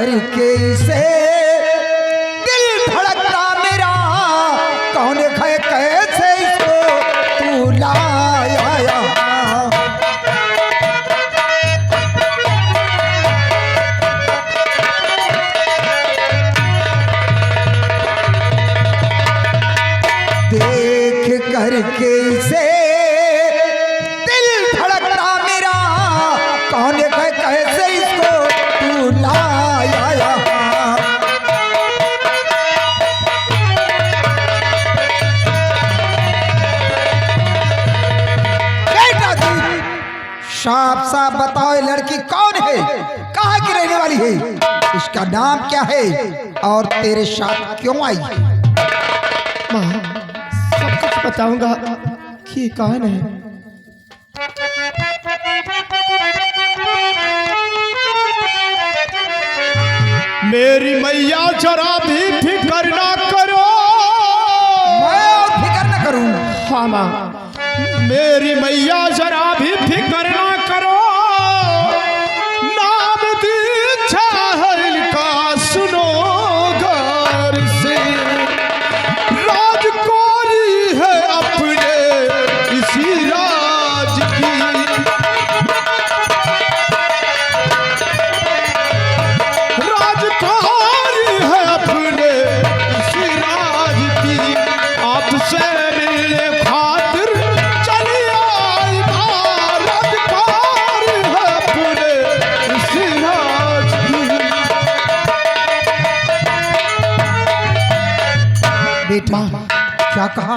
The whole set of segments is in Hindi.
करके से दिल धड़कता मेरा, कौन है कैसे इसको तू लाया। देख करके से दिल धड़कता मेरा, कौन है कैसे इसको तू लाया। बेटा तू साफ साफ बताओ ये लड़की कौन है, कहाँ की रहने वाली है, इसका नाम क्या है और तेरे साथ क्यों आई है? माँ सब कुछ बताऊंगा कि कौन है। मेरी मैया जरा भी फिक्र ना करो। मैं और फिक्र न करूं। हाँ माँ, मेरी मैया जरा भी फिक्र ना करो। नाम दीक्षा है इनका सुनो गौर से। राजकुमारी है अपने इसी राज की। राजकुमारी है अपने इसी राज की। आपसे मिलने खातिर चली आई माँ। राजकुमारी है अपने इसी राज की। बेटा क्या कहा?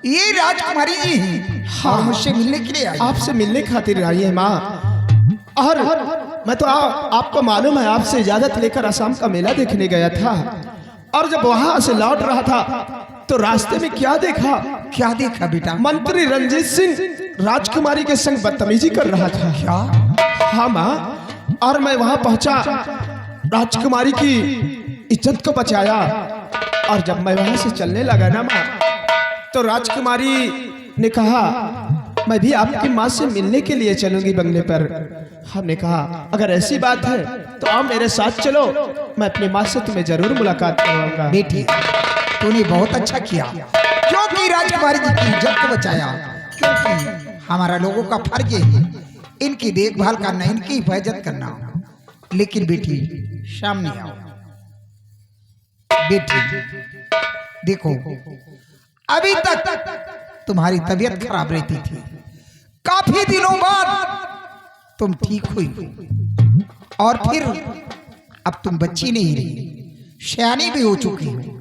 ये राजकुमारी जी हैं। हाँ, मुझसे मिलने के लिए आई। आपसे मिलने खातिर आई है माँ। और मैं तो आपको मालूम है, आपसे इजाजत लेकर असम का मेला देखने गया था। और जब वहां से लौट रहा था तो रास्ते में क्या देखा? क्या देखा बेटा? मंत्री रंजीत सिंह राजकुमारी के संग बदतमीजी कर रहा था। क्या? हाँ माँ, और मैं वहां पहुंचा, राजकुमारी की इज्जत को बचाया। और जब मैं वहां से चलने लगा ना माँ, तो राजकुमारी ने कहा मैं भी आपकी माँ से मिलने के लिए चलूंगी बंगले पर। हमने कहा अगर ऐसी बात है तो आप मेरे साथ चलो, मैं अपनी माँ से तुम्हें जरूर मुलाकात करवाऊंगा। बेटी तूने बहुत अच्छा किया, क्योंकि राजकुमारी जी की इज्जत को बचाया। क्योंकि हमारा लोगों का फर्ज है इनकी देखभाल करना, इनकी हिफाजत करना। लेकिन बेटी सामने आओ। बेटी देखो, अभी तक तुम्हारी तबीयत खराब रहती थी, काफी दिनों बाद तुम ठीक हुई, और फिर अब तुम बच्ची नहीं रही, सयानी भी हो चुकी हो।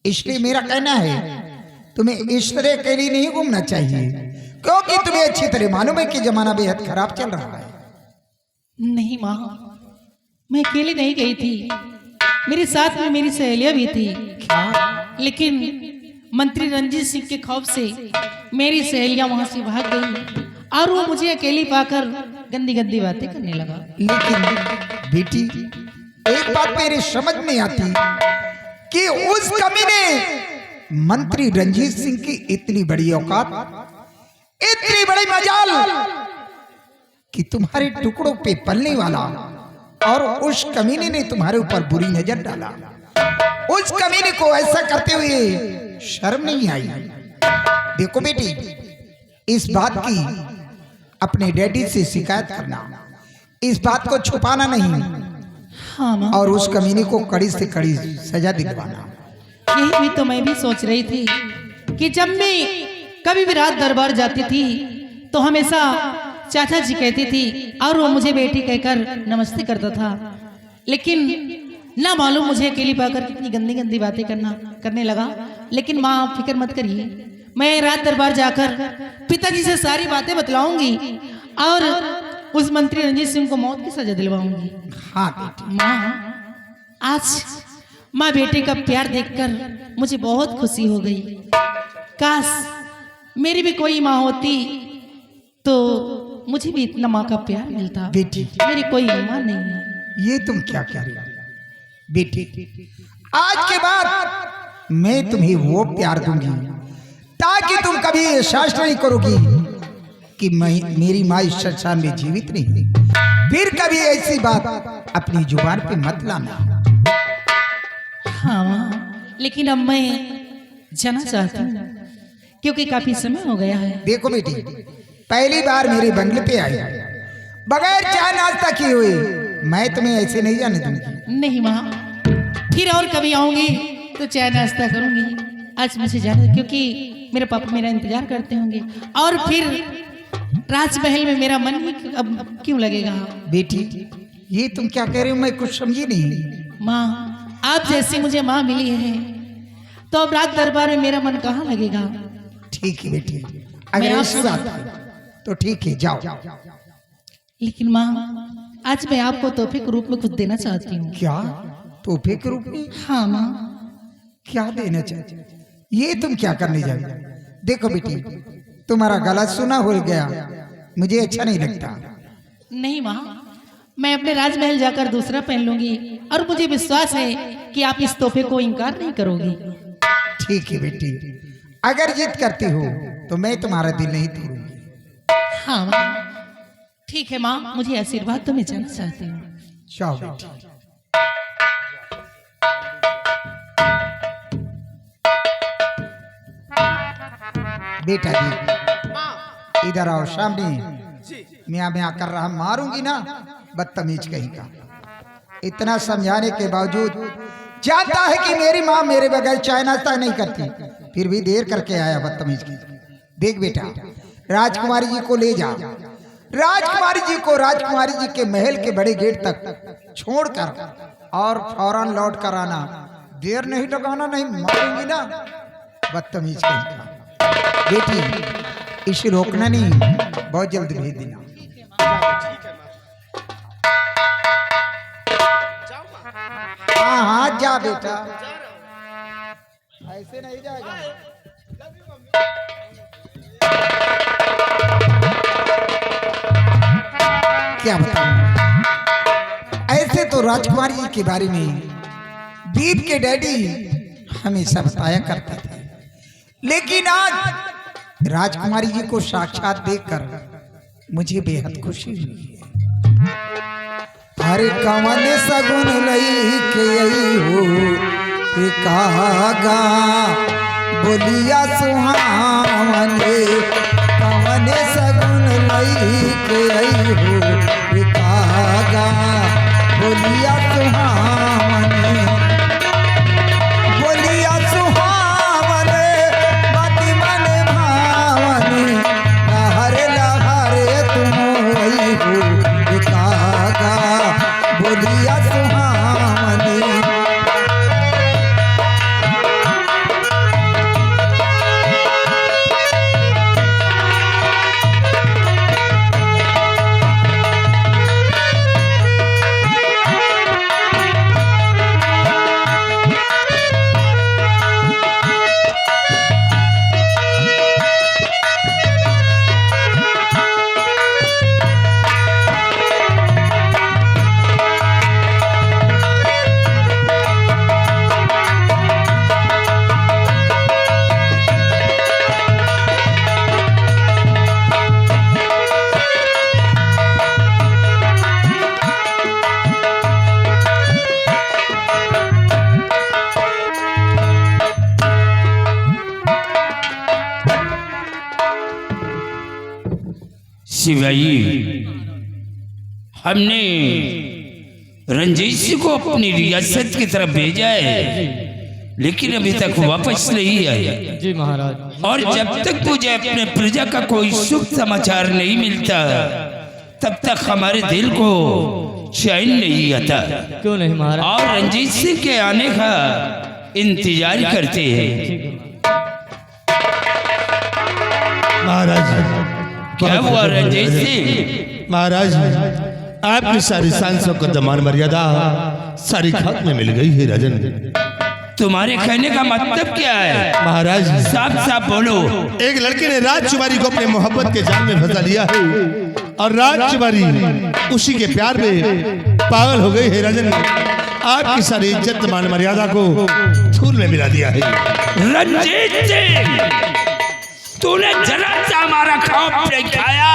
इसलिए मेरा कहना है तुम्हें इस तरह के लिए नहीं घूमना चाहिए, क्योंकि तुम्हें अच्छी तरह मालूम है कि जमाना बेहद खराब चल रहा है। नहीं माँ, मैं अकेली नहीं गई थी, मेरे साथ में मेरी सहेलियां भी थी। लेकिन मंत्री रंजीत सिंह के खौफ से मेरी सहेलियां वहां से भाग गई और वो मुझे अकेली पाकर गंदी गंदी बातें करने लगा। लेकिन बेटी एक बात मेरे समझ में आती कि उस कमीने मंत्री रंजीत सिंह की इतनी बड़ी औकात, इतनी बड़ी मजाल कि तुम्हारे टुकड़ों पे पलने वाला, और उस कमीने ने तुम्हारे ऊपर बुरी नजर डाला। उस कमीने को ऐसा करते हुए शर्म नहीं आई। देखो बेटी, इस बात की अपने डैडी से शिकायत करना, इस बात को छुपाना नहीं, हाँ माँ, और उस कमीने को कड़ी से कड़ी सजा दिलवाना। यही भी तो मैं भी सोच रही थी कि जब मैं कभी भी रात दरबार जाती थी तो हमेशा चाचा जी कहती थी और वो मुझे बेटी कहकर नमस्ते करता था। लेकिन ना मालूम मुझे अकेली पाकर कितनी गंदी गंदी बातें करने लगा। लेकिन माँ आप फिक्र मत करिए, मैं रात दरबार जाकर पिताजी से सारी बातें बतलाऊंगी और उस मंत्री रंजीत सिंह को मौत की सजा दिलवाऊंगी। हाँ बेटी। माँ आज माँ बेटे का प्यार देखकर मुझे बहुत खुशी हो गई। काश मेरी भी कोई माँ होती तो मुझे भी इतना माँ का प्यार मिलता। बेटी मेरी कोई माँ नहीं है। ये तुम क्या कह रही हो बेटी? आज के बाद मैं तुम्हें वो प्यार दूंगी ताकि तुम कभी एहसास नहीं करोगी कि मेरी माँ इस संसार में जीवित नहीं है। फिर कभी ऐसी बात अपनी जुबान पे मत लाना। हाँ माँ, लेकिन अब मैं जाना चाहती हूँ क्योंकि काफी समय हो गया है। देखो बेटी, पहली बार मेरे बंगले पे आई बगैर चाय नाश्ता किए हुए, मैं तुम्हें ऐसे नहीं जाने दूंगी। नहीं माँ, फिर और कभी आऊंगी तो चाय नाश्ता करूंगी। आज मुझे जाना, क्योंकि मेरे पापा मेरा इंतजार करते होंगे और फिर राजमहल में मेरा मन ही अब क्यों लगेगा। बेटी, ये तुम क्या कह रहे हो, मैं कुछ समझी नहीं। माँ, आप जैसी मुझे माँ मिली है तो अब राज दरबार में मेरा मन कहाँ लगेगा। ठीक है बेटी, अगर ऐसी बात है तो ठीक है, जाओ। लेकिन माँ, आज मैं आपको तोहफे के रूप में कुछ देना चाहती हूँ। क्या तोहफे के रूप में? हाँ माँ। क्या देना चाहती? ये तुम क्या करने जा रही? देखो बेटी, तुम्हारा गला सुना हो गया, मुझे अच्छा नहीं लगता। नहीं माँ, मैं अपने राजमहल जाकर दूसरा पहन लूंगी और मुझे विश्वास है कि आप इस तोहफे को इनकार नहीं करोगी। ठीक है बेटी, अगर जिद करती हो तो मैं तुम्हारा दिल नहीं तोड़ूंगी। हाँ माँ, ठीक है माँ, मुझे आशीर्वाद तो मैं जाना चाहती हूँ। जाओ बेटी। बेटा जी, इधर आओ सामने। मियाँ मियाँ कर रहा, मारूंगी ना, बदतमीज कहीं का। इतना समझाने के बावजूद जानता है कि मेरी माँ मेरे बगैर चाय नाश्ता नहीं करती, फिर भी देर करके आया बदतमीज की। देख बेटा, राजकुमारी जी को ले जा, राजकुमारी जी को राजकुमारी जी के महल के बड़े गेट तक छोड़कर और फौरन लौट कर आना। देर नहीं लगाना, नहीं मारूंगी ना, बदतमीज कहीं का। बेटी, इसे रोकना नहीं, बहुत जल्द भेज देना। हाँ हाँ, जा बेटा, ऐसे नहीं जाएगा। क्या बताऊं, ऐसे तो राजकुमारी जी के बारे में दीप के डैडी हमेशा बताया करते थे, लेकिन आज राजकुमारी जी को साक्षात देखकर मुझे बेहद खुशी हुई है। अरे कवन सगुन लई के आई हो कागा बोलिया सुहावने, कवन सगुन लई के आई हो कागा बोलिया सुहावने, बोलिया सुहावने मति मन भावने, लहरे लहरे तुम आई हो कागा बोलिया सुहावने। शिवाई, हमने रंजीत सिंह को अपनी रियासत की तरफ भेजा है, लेकिन अभी तक वापस नहीं आया। जी महाराज। और जब तक मुझे अपने प्रजा का कोई शुभ समाचार नहीं मिलता, तब तक हमारे दिल को चैन नहीं आता। क्यों नहीं महाराज? और रंजीत सिंह के आने का इंतजार करते हैं। महाराज, क्या हुआ रंजीत सिंह? महाराज, आपकी सारी सांसों को दमान मर्यादा सारी खाक में मिल गई है। राजन, तुम्हारे कहने का मतलब क्या है? महाराज, साफ साफ बोलो। एक लड़के ने राजकुमारी को अपने मोहब्बत के जाल में फंसा लिया है और राजकुमारी उसी के प्यार में पागल हो गई है। राजन, आपकी सारी इज्जत मान मर्यादा को धूल में मिला दिया है। रंजीत सिंह, तूने जरा सा हमारा खौफ नहीं खाया।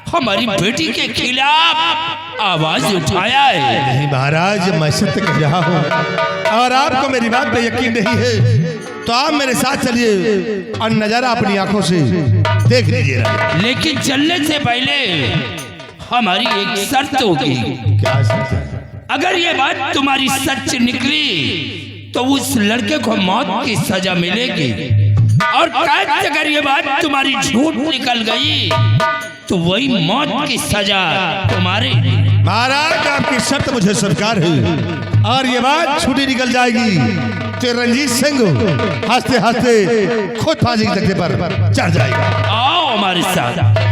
हमारी बेटी के खिलाफ आवाज उठाया है। नहीं महाराज, मैं सत्य कह रहा हूँ और आपको मेरी बात पे यकीन नहीं है तो आप मेरे साथ चलिए और नजारा अपनी आंखों से देख लीजिए। लेकिन चलने से पहले हमारी एक शर्त होगी। क्या शर्त है? अगर ये बात तुम्हारी सच निकली तो उस लड़के को मौत की सजा मिलेगी, और अगर ये बात तुम्हारी झूठ निकल गई तो वही मौत की सजा तुम्हारे। महाराज, आपकी शर्त मुझे स्वीकार है और ये बात छुट्टी निकल जाएगी तो रंजीत सिंह हंसते हंसते खुद फांसी के तख्ते पर चढ़ जाएगा। आओ हमारे साथ।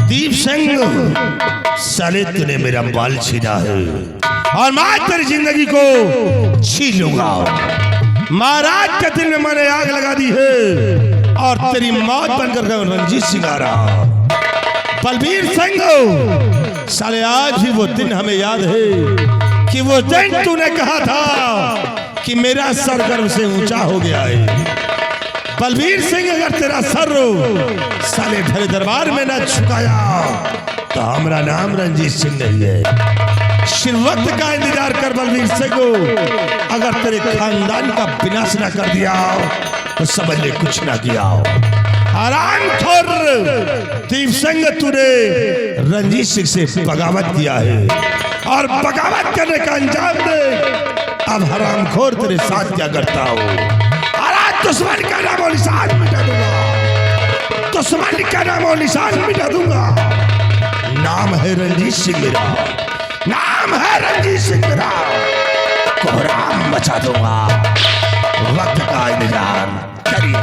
दीप सिंह, साले तूने मेरा बाल छीना है और मैं तेरी जिंदगी को छीन लूंगा। महाराज के दिल में मैंने आग लगा दी है और तेरी मौत बनकर रंजीत सिंह आ रहा। बलबीर सिंह, साले आज भी वो दिन हमें याद है कि वो दिन तूने कहा था कि मेरा सर गर्व से ऊंचा हो गया है। बलबीर सिंह, अगर तेरा सर साले भरे दरबार में न झुकाया तो हमारा नाम रंजीत सिंह नहीं है। सिर्फ वक्त का इंतजार कर बलबीर सिंह, अगर तेरे खानदान का विनाश न कर दिया तो समझ ले कुछ ना किया। आरामखोर दीप सिंह, तूने रंजीत सिंह से बगावत किया है और बगावत करने का अंजाम दे। अब हरामखोर तेरे साथ क्या करता हो। दुश्मन का नाम और निशान मिटा दूंगा, दुश्मन का नाम और निशान मिटा दूंगा। नाम है रंजीत सिंह मेरा, नाम है रंजीत सिंह मेरा। कोहराम मचा दूंगा। वक्त का इंतजार करिए।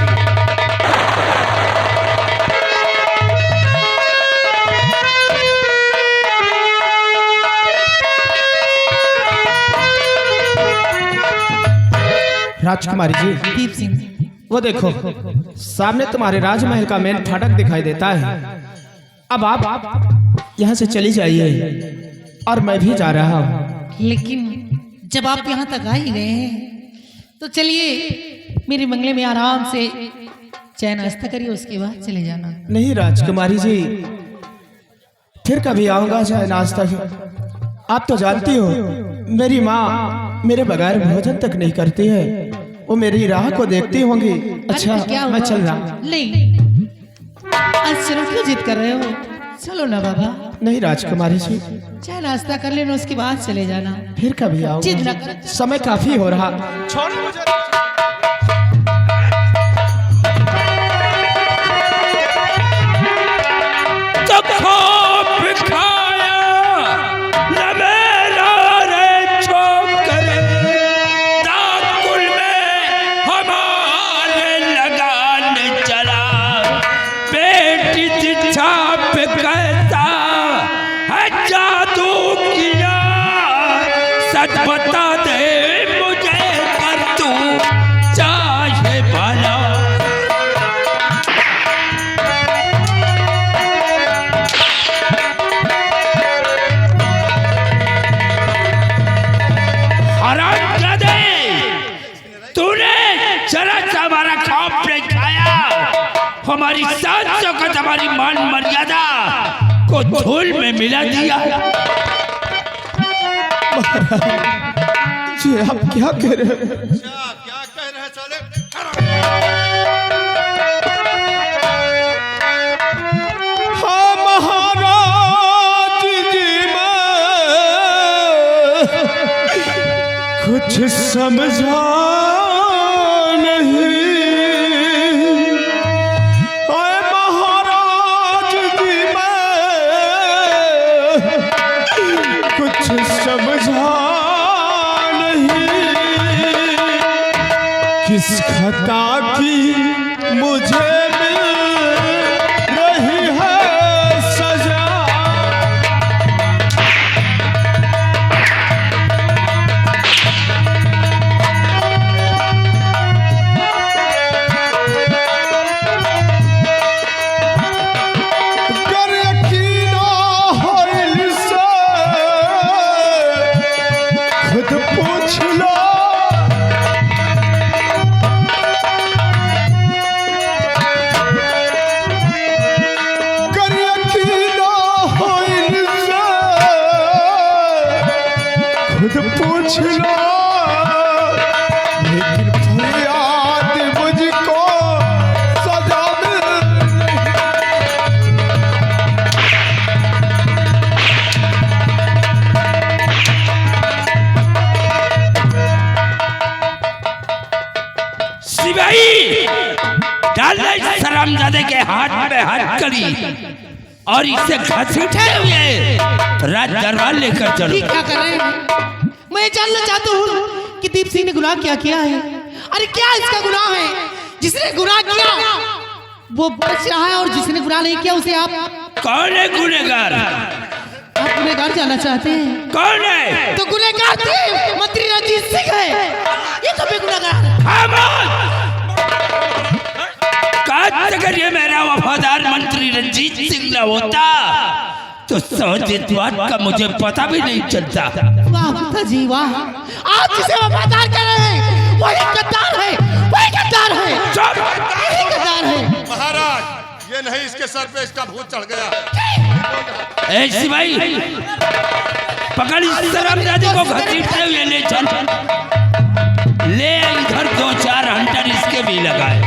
राजकुमारी जी, दीप सिंह, वो देखो सामने तुम्हारे राजमहल का मेन फाटक दिखाई देता है। अब आप यहाँ से चली जाइए और मैं भी जा रहा हूँ। लेकिन जब आप यहाँ तक आ ही गए हैं तो चलिए मेरे बंगले में आराम से चाय नाश्ता करिए, उसके बाद चले जाना। नहीं राजकुमारी जी, फिर कभी आऊंगा चाय नाश्ता की। आप तो जानती हो मेरी माँ मेरे बगैर भोजन तक नहीं करती है, वो मेरी राह को देखती होंगी। अच्छा, तो क्या मैं हुआ? चल रहा। नहीं, आज चलो, क्यों जिद कर रहे हो? चलो ना बाबा। नहीं राजकुमारी जी, चाय नाश्ता कर लेना, उसके बाद चले जाना। फिर कभी जिद आऊंगा, न करो। समय काफी हो रहा। छोड़ मुझे। बता दे मुझे कर तू चाहे भला। हरामजादे, तूने जरा सा हमारा खौफ नहीं खाया। हमारी सात शौकत, हमारी मान मर्यादा को धूल में मिला दिया। जी आप क्या कह रहे हैं? क्या कह रहे हैं साले? हाँ महाराज जी, मैं कुछ समझा नहीं। हाय महाराज जी, मैं कुछ समझा किस खता की मुझे मिल रही है सजा। कर यकीन हो इनसे खुद पूछ लो। पूछ लो, लेकिन फरियाद मुझको सजा मिल सिपाही डाल दे शरामजादे के हाथ में हथकड़ी और इसे घसीटे हुए राज दरबार लेकर चलो। ठीक क्या कर रहे हैं? मैं जानना चाहता हूँ कि दीप सिंह ने गुनाह क्या किया है। अरे क्या इसका गुनाह है? जिसने गुनाह किया वो बच रहा है और जिसने गुनाह नहीं किया उसे आप कौन है गुनहगार? आप गुनहगार जानना चाहते हैं? कौन है? तो गुनहगार थे मंत्री रंजीत सिंह है। ये तो भी गुनहगार है। खामोश! अगर ये मेरा वफादार मंत्री रंजीत सिंह न होता तो सहज इस बात का मुझे पता भी नहीं चलता। वाह पिताजी वाह, आप जिसे वफादार कर रहे हैं वही गद्दार है, वही गद्दार है, वही गद्दार है। महाराज, ये नहीं, इसके सर पे इसका भूत चढ़ गया। ए सिपाही, पकड़ इस शरामजादे को घसीटते हुए ले चल। ले इधर 2-4 हंटर इसके भी लगाए।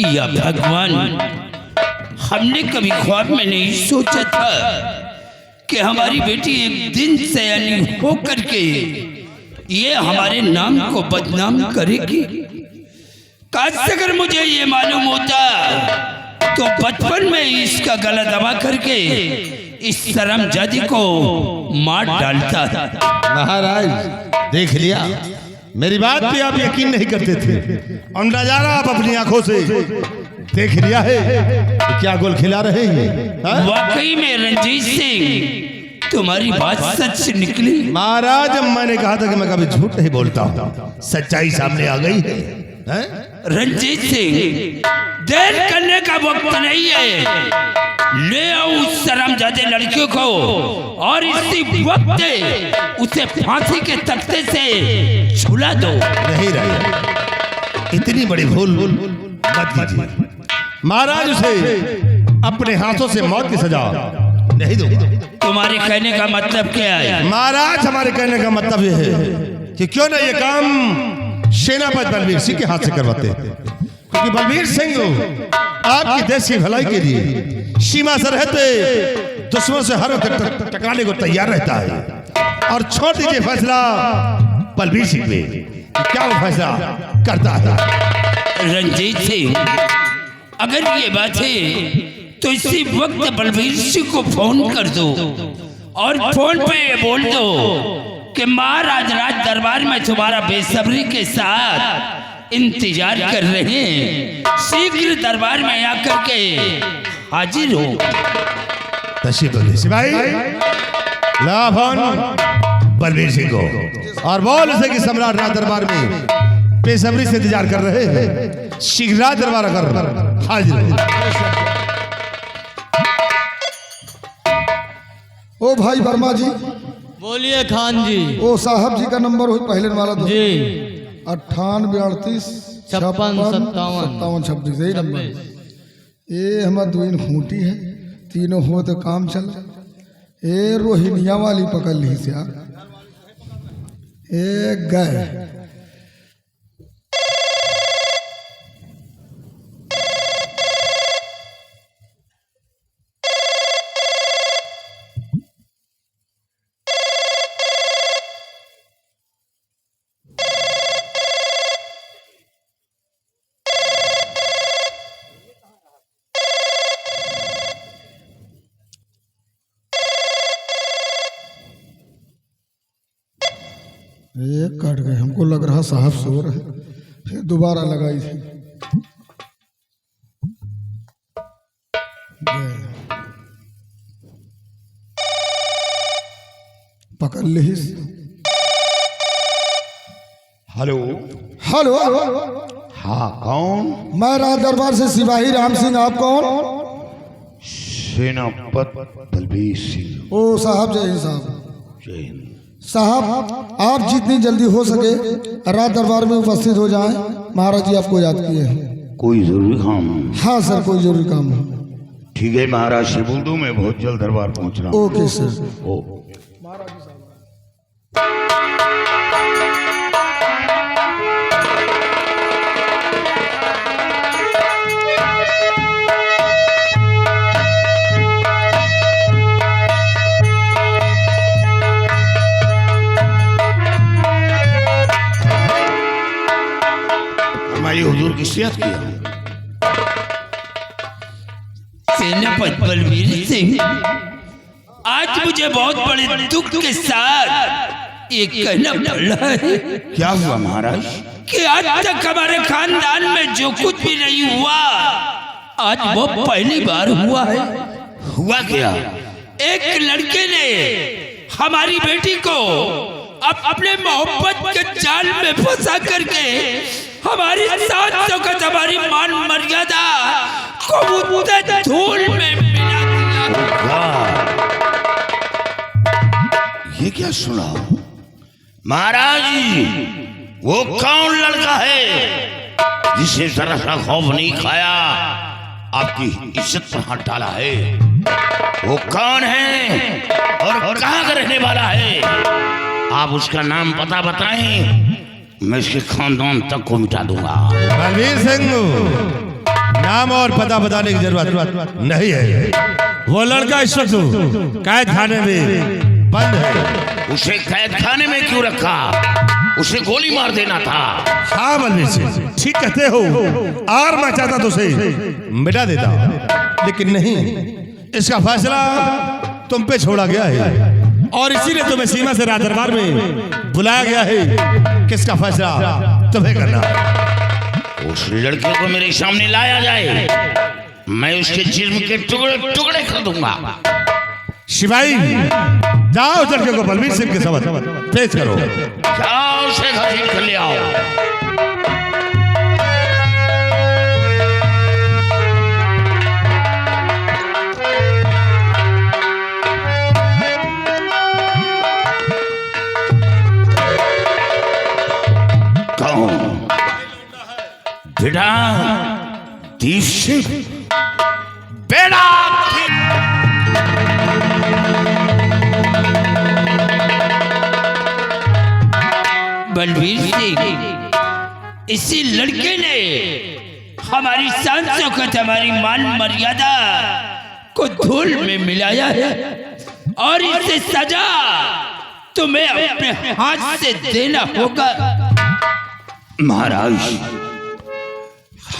या भगवान, हमने कभी ख्वाब में नहीं सोचा था कि हमारी बेटी एक दिन सयानी होकर के ये हमारे नाम को बदनाम करेगी। काश अगर मुझे ये मालूम होता तो बचपन में इसका गला दबा करके इस शर्मजादी को मार डालता। महाराज, देख लिया, मेरी बात पे आप यकीन नहीं करते थे और नजारा आप अपनी आंखों से देख लिया है कि क्या गोल खिला रहे हैं। वाकई में रंजीत सिंह, तुम्हारी बात सच निकली। महाराज, मैंने कहा था कि मैं कभी झूठ नहीं बोलता हूँ, सच्चाई सामने आ गई है। रंजीत सिंह, देर करने का वक्त नहीं है। ले आओ उस शर्मजादे लड़कियों को और इसी वक्त उसे फांसी के तख्ते से झुला दो। नहीं रहे, इतनी बड़ी भूल मत कीजिए। महाराज, उसे अपने हाथों से मौत की सजा नहीं दूंगा। तुम्हारे कहने का मतलब क्या है? महाराज, हमारे कहने का मतलब यह है कि क्यों ना ये काम सेनापति बलबीर सिंह के हाथ से करवाते हैं, क्योंकि बलबीर सिंह आपकी देश की भलाई के लिए सीमा से रहते दुश्मन से हर वक्त टकराने को तैयार रहता है। और छोड़ दीजिए फैसला बलबीर सिंह पे, क्या वो फैसला करता है। रंजीत सिंह, अगर ये बात है तो इसी वक्त बलबीर सिंह को फोन कर दो और फोन पे ये बोल दो कि महाराज राज दरबार में तुम्हारा बेसब्री के साथ इंतजार कर रहे हैं। शीघ्र दरबार में आकर के हाजिर हो। तशरीफ लो सिपाही, ला फोन बलबीर सिंह को और बोल उसे कि सम्राट राज दरबार में बेसब्री से इंतजार कर रहे हैं। शीघ्र राज दरबार कर हाजिर हो। ओ भाई वर्मा जी, बोलिए खान जी। ओ साहब जी का नंबर हुई पहले वाला तो जी 98 38 56 57 57 56 यही नंबर। ये हमारा दुइन खूंटी है, तीनों हो तो काम चल। ए रोहिणिया वाली पकड़ ली से यार, ए गए। ये कट गए, हमको लग रहा साहब सो रहे, फिर दोबारा लगाई थी। पकड़ ली। हेलो हेलो, हाँ, कौन? मैं राज दरबार से सिपाही राम सिंह। आप कौन? सेनापति बलबीर सिंह। ओ साहब, जय हिंद साहब। जय हिंद साहब, आप जितनी जल्दी हो सके राज दरबार में उपस्थित हो जाएं। महाराज जी आपको याद किए हैं। कोई जरूरी काम? हाँ सर, कोई जरूरी काम हो। ठीक है, महाराज से बोल दूं मैं बहुत जल्द दरबार पहुंच रहा हूं। Okay sir. ओ हमारी हुजूर की सेहत किया। सेनापति बलबीर सिंह, आज मुझे बहुत बड़े दुख के साथ ये कहना पड़ रहा है। क्या हुआ महाराज? कि आज तक हमारे खानदान में जो कुछ भी नहीं हुआ, आज वो पहली बार हुआ है। हुआ क्या? एक लड़के ने हमारी बेटी को अपने मोहब्बत के जाल में फंसा करके हमारी साथ वक्त हमारी मान मर्यादा को मुद्दे धूल में मिला दिया। ये क्या सुना महाराज? वो कौन लड़का है जिसे जरा सा खौफ नहीं खाया, आपकी इज्जत पर हाथ डाला है? वो कौन है और कहां का रहने वाला है? आप उसका नाम पता बताएं, मैं इसके खानदान तक को मिटा दूंगा। बलबीर सिंह, नाम और पता बताने की जरूरत नहीं है। वो लड़का इस वक्त कैद खाने में बंद है। उसे कैद खाने में क्यों रखा? उसे गोली मार देना था। हाँ बलबीर सिंह, ठीक कहते हो। और मैं चाहता तो उसे मिटा देता, लेकिन नहीं, इसका फैसला तुम पे छोड़ा गया है और इसीलिए तुम्हें सीमा से राज दरबार में बुलाया गया है। किसका फैसला तुम्हें करना। उस लड़के को मेरे सामने लाया जाए, मैं उसके जिस्म के टुकड़े टुकड़े कर दूंगा। शिवाई, जाओ लड़के को बलबीर सिंह के समक्ष पेश करो। जाओ उसे घसीट कर ले आओ। बेटा दीप सिंह, बेटा बलबीर सिंह, इसी लड़के ने हमारी शान शौकत, हमारी मान मर्यादा को धूल में मिलाया है और इसे सजा तुम्हें अपने हाथ से देना होगा। महाराज,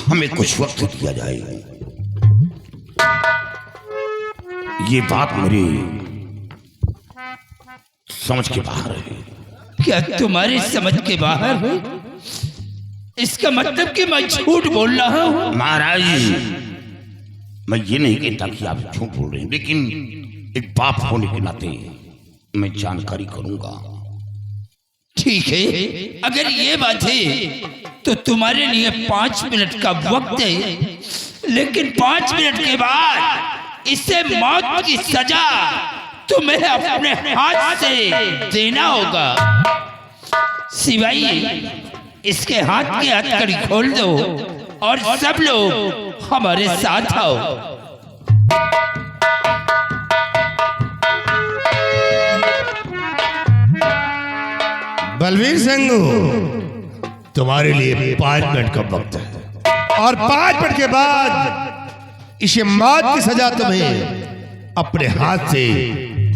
हमें कुछ वक्त दिया जाए। ये बात मेरी समझ के बाहर है। क्या तुम्हारी समझ के बाहर है? इसका मतलब कि मैं झूठ बोल रहा हूँ? महाराज, मैं ये नहीं कहता कि आप झूठ बोल रहे हैं, लेकिन एक बाप होने के नाते मैं जानकारी करूंगा। ठीक है, अगर ये बात है तो तुम्हारे लिए 5 मिनट का वक्त है, लेकिन 5 मिनट के बाद इसे मौत की सजा तुम्हें अपने हाथ से देना होगा। सिवाई इसके हाथ की हथकड़ी खोल दो और सब लोग हमारे साथ आओ। बलबीर सिंह, तुम्हारे लिए 5 मिनट का वक्त है और 5 मिनट के बाद इसे मौत की सजा तुम्हें अपने हाथ से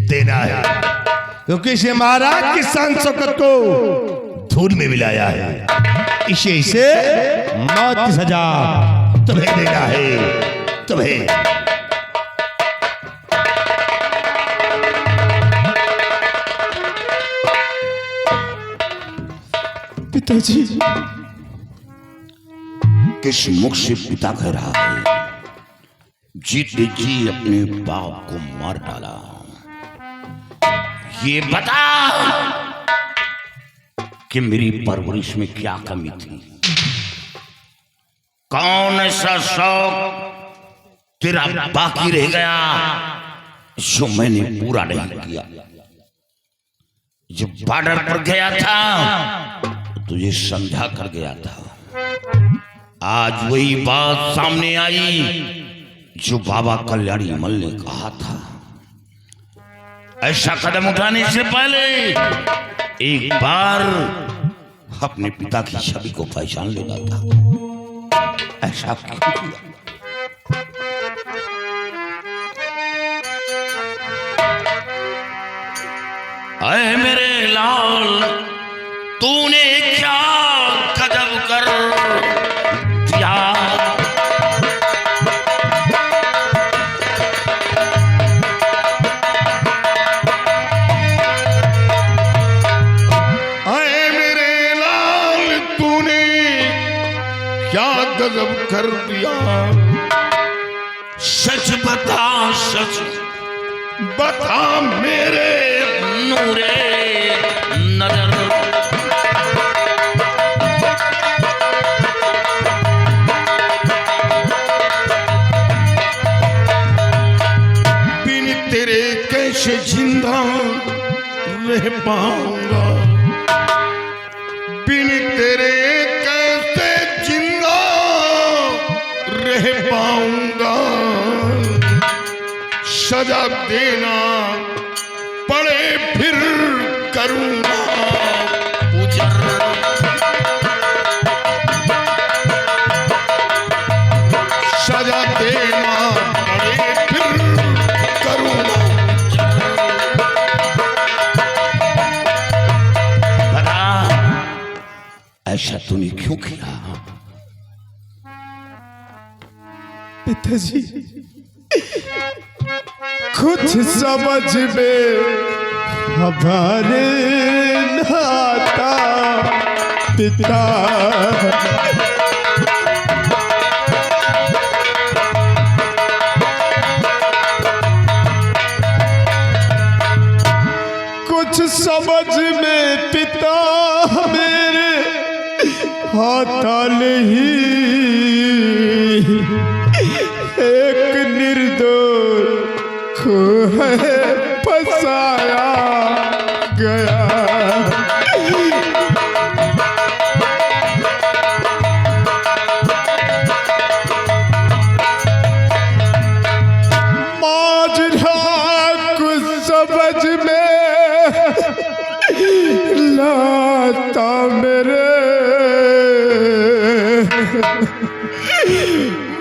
देना है, क्योंकि इसे महाराज की शान शौकत को धूल में मिलाया है। इसे मौत की सजा तुम्हें देना है। तुम्हें पिताजी, किस मुख से पिता कह रहा है? जीते जी अपने बाप को मार डाला। ये बता कि मेरी परवरिश में क्या कमी थी? कौन ऐसा शौक तेरा बाकी रह गया जो मैंने पूरा नहीं किया। जब बॉर्डर पर गया था तो तुझे समझा कर गया था। आज वही बात सामने आई जो बाबा कल्याणी मल ने कहा था। ऐसा कदम उठाने से पहले एक बार अपने पिता की छवि को पहचान लेना था। ऐसा क्यों किया? अरे मेरे लाल, तूने क्या कदम कर दिया? अरे मेरे लाल, तूने क्या गजब कर दिया? सच बता, सच बता मेरे नूरे नजर। बिन तेरे कैसे जिंदा रह पाऊंगा? बिन तेरे कैसे जिंदा रह पाऊंगा? सजा देना पड़े फिर करूंगा उजर। सजा देना पड़े फिर करूंगा। बता, ऐसा तूने क्यों किया? पिताजी, कुछ समझ में हमारे नाता पिता। कुछ समझ में पिता मेरे आता नहीं। एक निर्दोष को है फंसाया गया। माजरा कुछ समझ में लाता मेरे।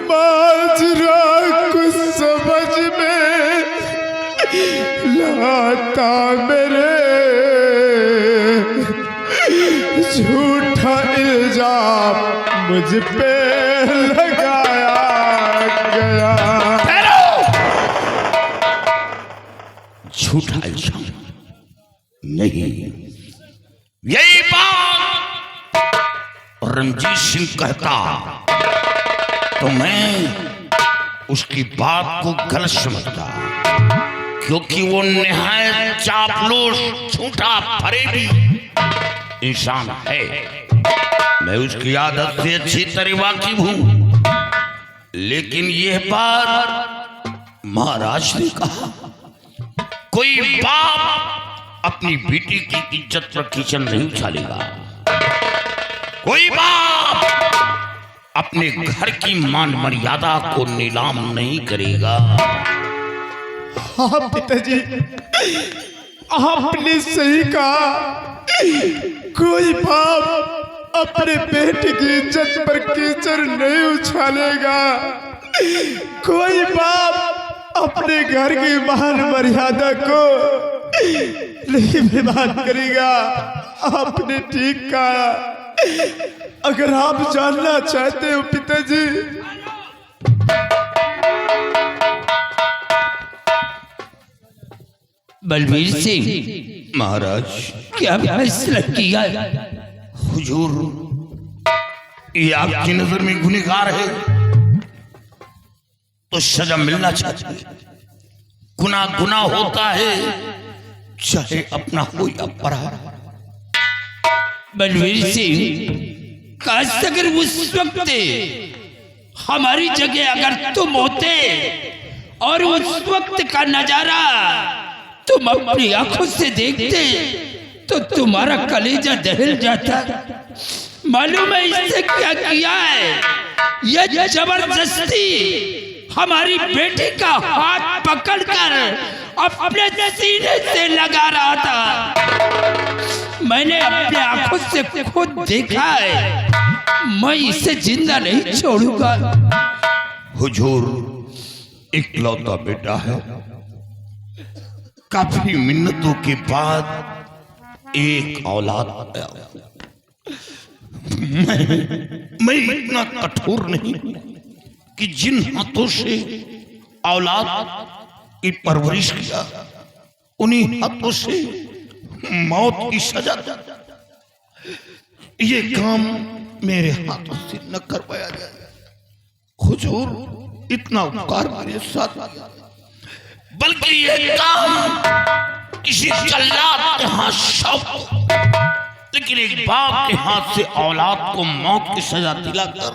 माजरा कुछ समझ में लाता मेरे। झूठा इल्जाम मुझ पे लगाया गया। झूठा इल्जाम नहीं, यही बात रणजीत सिंह कहता तो मैं उसकी बात को गलत समझता, क्योंकि वो निहायत चापलूस, झूठा, फरेबी इंसान है। मैं उसकी आदत से अच्छी तरह वाकिफ हूं, लेकिन यह बात महाराज ने कहा, कोई बाप अपनी बेटी की इज्जत पर कीचड़ नहीं उछालेगा। कोई बाप अपने घर की मान मर्यादा को नीलाम नहीं करेगा। हाँ पिताजी, आपने सही कहा। कोई बाप अपने बेटे की इज्जत पर कीचड़ नहीं उछालेगा। कोई बाप अपने घर की मान मर्यादा को नहीं बर्बाद करेगा। आपने ठीक कहा। अगर आप जानना चाहते हो पिताजी, बलबीर सिंह, महाराज, क्या फैसला किया? हुजूर, ये आपकी नजर में गुनहगार है तो सजा मिलना चाहिए। गुनाह गुनाह होता है, चाहे अपना हो या पराया। बलबीर सिंह, काश अगर उस वक्त हमारी जगह अगर तुम होते और उस वक्त का नजारा तुम अपनी आंखों से देखते तो तुम्हारा कलेजा दहल जाता। मालूम है इससे क्या किया है? यह जबरदस्ती हमारी बेटी का हाथ पकड़कर अपने सीने से लगा रहा था। मैंने अपने आंखों से खुद देखा है। मैं इसे जिंदा नहीं छोड़ूंगा। हुजूर इकलौता बेटा है, काफी मिन्नतों के बाद एक औलाद आया। मैं इतना कठोर नहीं कि जिन हाथों से औलाद की परवरिश किया उन्हीं हाथों से मौत की सजा दी। ये काम मेरे हाथों से न करवाया जाए। हुजूर इतना उपकार मेरे साथ किया, बल्कि ये काम किसी जल्लाद के हाथ सौंप, लेकिन एक बाप के हाथ से औलाद को मौत की सजा दिलाकर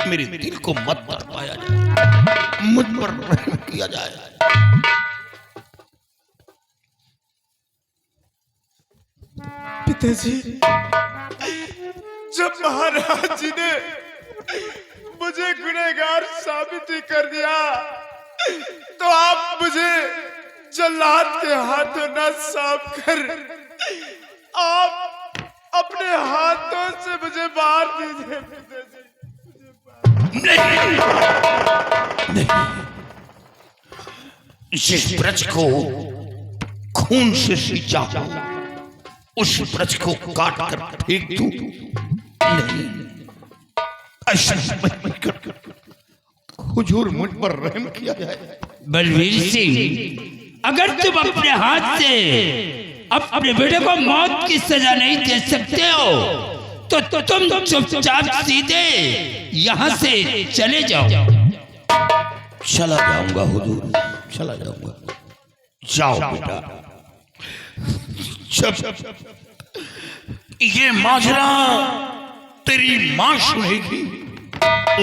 मेरे दिल को मत कर पाया जाए, मुझ पर रहम किया जाए। पिताजी, जब महाराज जी ने मुझे गुनहगार साबित ही कर दिया तो आप मुझे जल्लाद के हाथों न सौंप कर आप अपने हाथों से मुझे मार दीजिए। पिताजी नहीं, जिस ब्रज को खून से सींचा हो उस ब्रज को काट कर फेंक दूं? नहीं, ऐसा मत कर। हुजूर मुझ पर रहम किया जाए। बलवीर सिंह, अगर तुम अपने हाथ से अपने बेटे को मौत की सजा नहीं दे सकते हो तो तुम चुपचाप सीधे यहाँ से चले जाओ। चला जाऊंगा हुजूर, चला जाऊंगा। जाओ बेटा। जब ये माजरा तेरी मां सुनेगी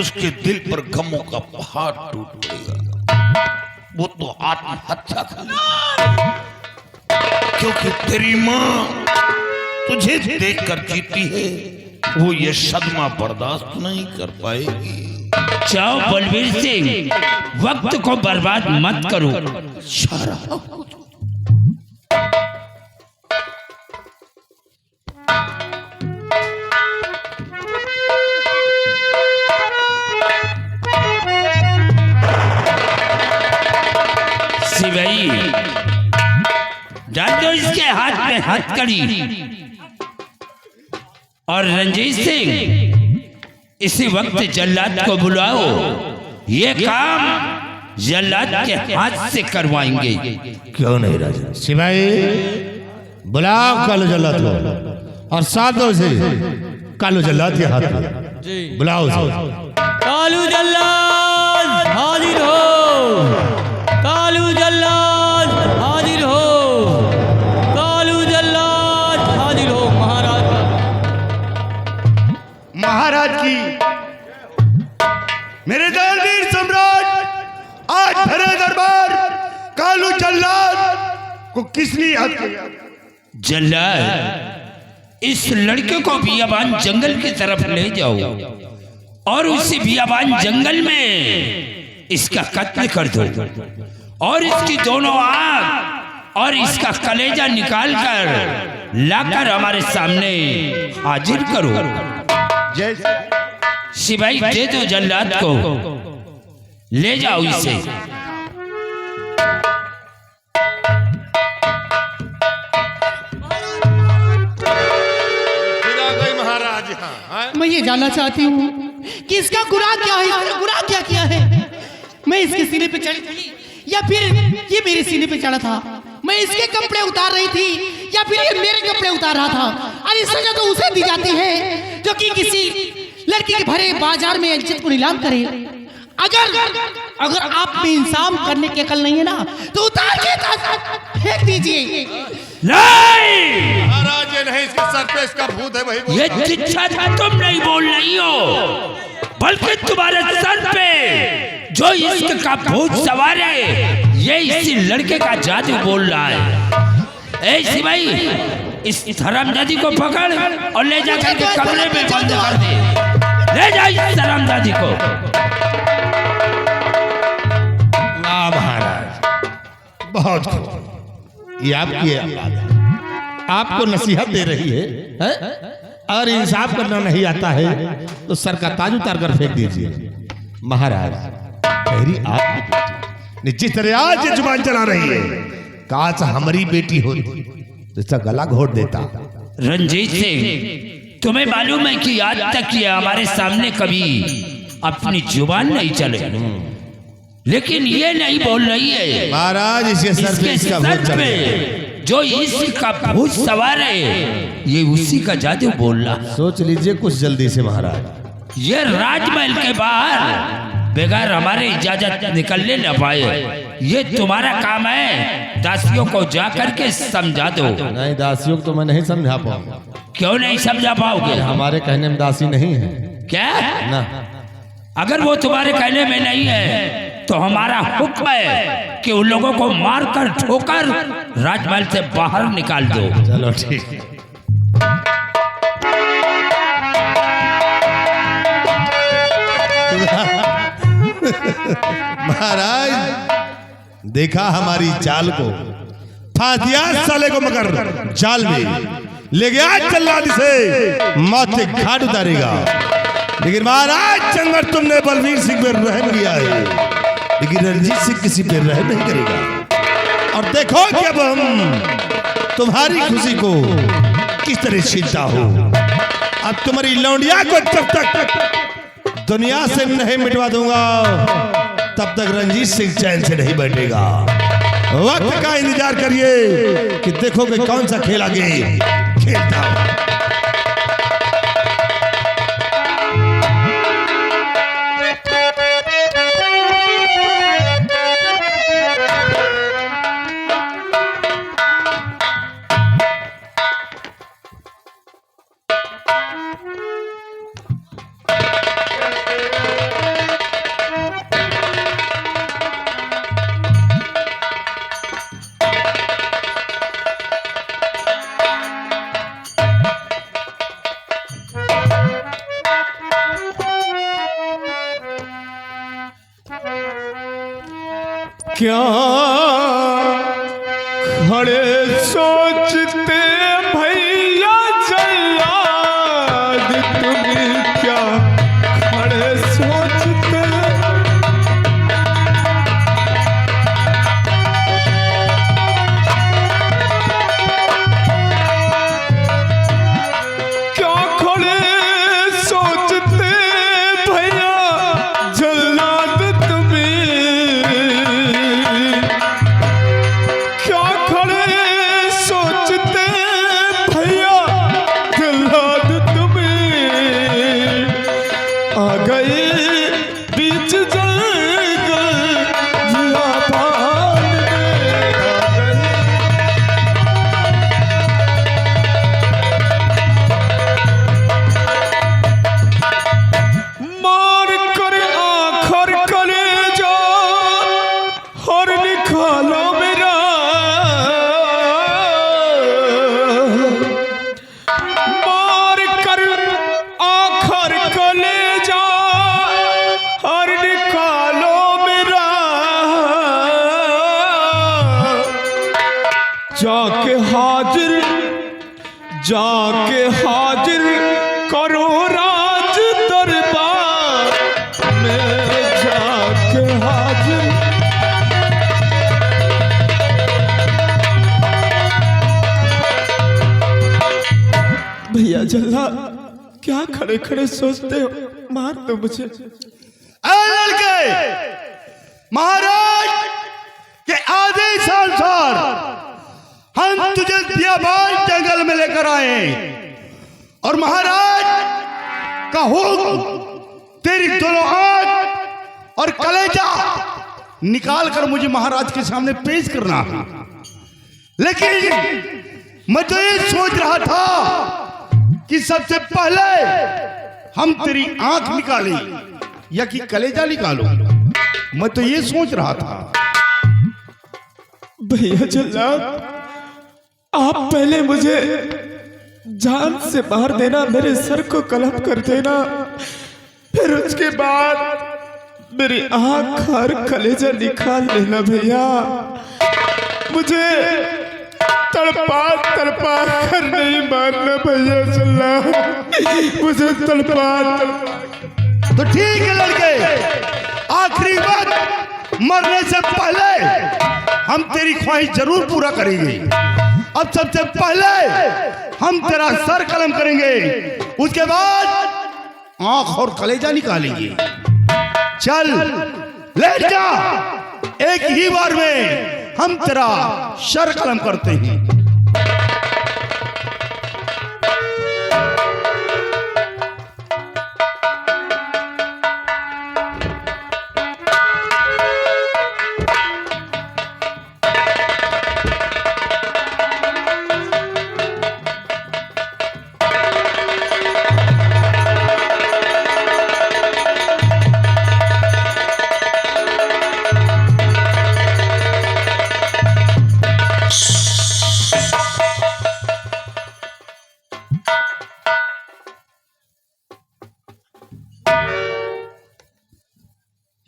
उसके दिल पर गमों का पहाड़ टूट पड़ेगा। वो तो आत्महत्या करेगी, क्योंकि तेरी मां तुझे देखकर जीती है, वो ये सदमा बर्दाश्त नहीं कर पाएगी। जाओ बलवीर सिंह, वक्त को बर्बाद मत करो। सिवाई डाल दो इसके हाथ में हथकड़ी। और रंजीत सिंह, इसी वक्त जल्लाद को बुलाओ। ये काम जल्लाद के हाथ से करवाएंगे। क्यों नहीं राजा? सिवाई बुलाओ कालू जल्लाद को और साधो से कालू जल्लाद के हाथ में बुलाओ उसे। कालू जल्लाद हाजिर हो, कालू जल्लाद हाजिर हो, कालू जल्लाद हाजिर हो। महाराज की मेरे दरबार सम्राट, आज भरे दरबार कालू जल्लाद को किसने याद किया? जल्लाद, इस लड़के को बियाबान जंगल की तरफ ले जाओ और उसी बियाबान जंगल में इसका कत्ल कर दो और इसकी दोनों आंख और इसका कलेजा निकाल कर लाकर हमारे सामने हाजिर करो। सिपाही दे दो जल्लाद को, ले जाओ इसे। महाराज, मैं ये जानना चाहती हूँ कि इसका गुनाह क्या है, इसने गुनाह क्या किया है? मैं इसके सीने पे चढ़ी थी या फिर ये मेरे सीने पे चढ़ा था? मैं इसके कपड़े उतार रही थी या फिर ये मेरे कपड़े उतार रहा था? और इस सजा तो उसे दी जाती है जो कि किसी लड़की के भरे बाजार में इज्जत को नीलाम करे। अगर आप में इंसाफ करने की अकल नहीं है ना तो उतार के फेंक दीजिए। महाराज, ये नहीं, इसके सर पे इसका भूत है। वही ये चिट्ठा तुम नहीं बोल रही हो। बल्कि तुम्हारे सर पे जो इश्क का भूत सवार है ये इसी लड़के का जादू बोल रहा है। ए सिपाही, इस हरामजादी को पकड़ और ले जाकर के कमरे में बंद कर दे। ले जा इस हरामजादी को। वाह महाराज, बहुत खूब। ये आपकी औलाद है, आपको नसीहत दे रही है? अगर इंसाफ करना नहीं आता है तो सर का ताज उतार कर फेंक दीजिए। महाराज, मेरी आपकी बेटी ने जिस तरह आज ये जुबान चला रही है, काश हमारी बेटी होती तो इसका गला घोट देता। रंजीत सिंह, तुम्हें मालूम है कि आज तक ये हमारे सामने कभी अपनी जुबान नहीं चले, लेकिन ये नहीं बोल रही है। महाराज, इसके सर पे इसका भूत चढ़ गया। जो इसका भूत सवार है ये उसी का जादू बोल रहा। सोच लीजिए कुछ जल्दी से महाराज। ये राजमहल के बाहर बगैर हमारे इजाजत निकलने न पाए। ये तुम्हारा काम है, दासियों को जा करके समझा दो। नहीं, दासियों को तो मैं नहीं समझा पाऊंगा। क्यों नहीं समझा पाओगे? हमारे कहने में दासी नहीं है। क्या ना, अगर वो तुम्हारे कहने में नहीं है तो हमारा हुक्म है कि उन लोगों को मारकर ठोकर राजमहल से बाहर निकाल दो। चलो ठीक है। महाराज, देखा हमारी चाल को, फांदिया साले को मगर जाल में ले गया, जल्लाद से मौत के घाट उतारेगा। लेकिन महाराज, चंगर तुमने बलवीर सिंह पे रहम किया है, लेकिन रणजीत सिंह किसी पे रहम नहीं करेगा। और देखो कि अब हम तुम्हारी खुशी को किस तरह छीनता हो। अब तुम्हारी लौंडिया को जब तक दुनिया से नहीं मिटवा दूंगा तब तक रणजीत सिंह चैन से नहीं बैठेगा। वक्त का इंतजार करिए कि देखोगे कौन सा खेल आगे खेलता हूं। क्या खड़े सोचते भैया जल्लाद, तुम क्या खड़े सोचते? क्या खड़े सोचते भैया जल्लाद, तुम्हें क्या खड़े सोचते भैया जल्लाद, तुम्हें आ गए बीच जंगल बियाबान में, आ गए। मार कर आखर कलेजा और निकालो मेरा, मार कर आखर कलेजा और निकालो मेरा, जाके हाजिर करो राज दरबार में, जाके हाजिर। भैया जल्ला, क्या खड़े खड़े सोचते हो, मार दो मुझे। लड़के, महाराज के आदेश अनुसार हम तुझे बियाबान जंगल में लेकर आए और महाराज का हुक्म तेरी दोनों आंख और कलेजा निकाल कर मुझे महाराज के सामने पेश करना है। लेकिन मैं तो ये सोच रहा था कि सबसे पहले हम तेरी आंख निकालें या कि कलेजा निकालूं? मैं तो ये सोच रहा था। भैया जल्लाद, आप पहले मुझे जान से मार देना, मेरे सर को कलम कर देना, फिर उसके बाद मेरी आंख और कलेजा निकाल लेना। भैया मुझे तड़पा तड़पा कर नहीं मारना भैया जल्लाद, मुझे तड़पा तो ठीक है लड़के, आखिरी बात, मरने से पहले हम तेरी ख्वाहिश जरूर पूरा करेंगे। अब सबसे पहले हम तेरा सर कलम करेंगे, उसके बाद आंख और कलेजा निकालेंगे। चल ले जा, एक ही बार में हम तेरा सर कलम करते हैं।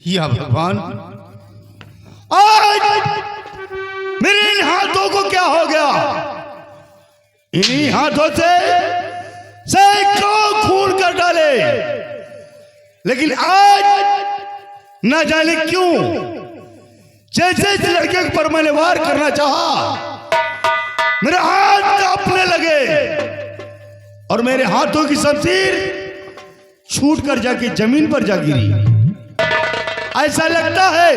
या भगवान, आज मेरे इन हाथों को क्या हो गया? इन्हीं हाथों से सैकड़ों खून कर डाले, लेकिन आज न जाने क्यों जैसे इस लड़के पर मैंने वार करना चाहा, मेरे हाथ कांपने लगे और मेरे हाथों की शमशीर छूट कर जाके जमीन पर जा गिरी। ऐसा लगता है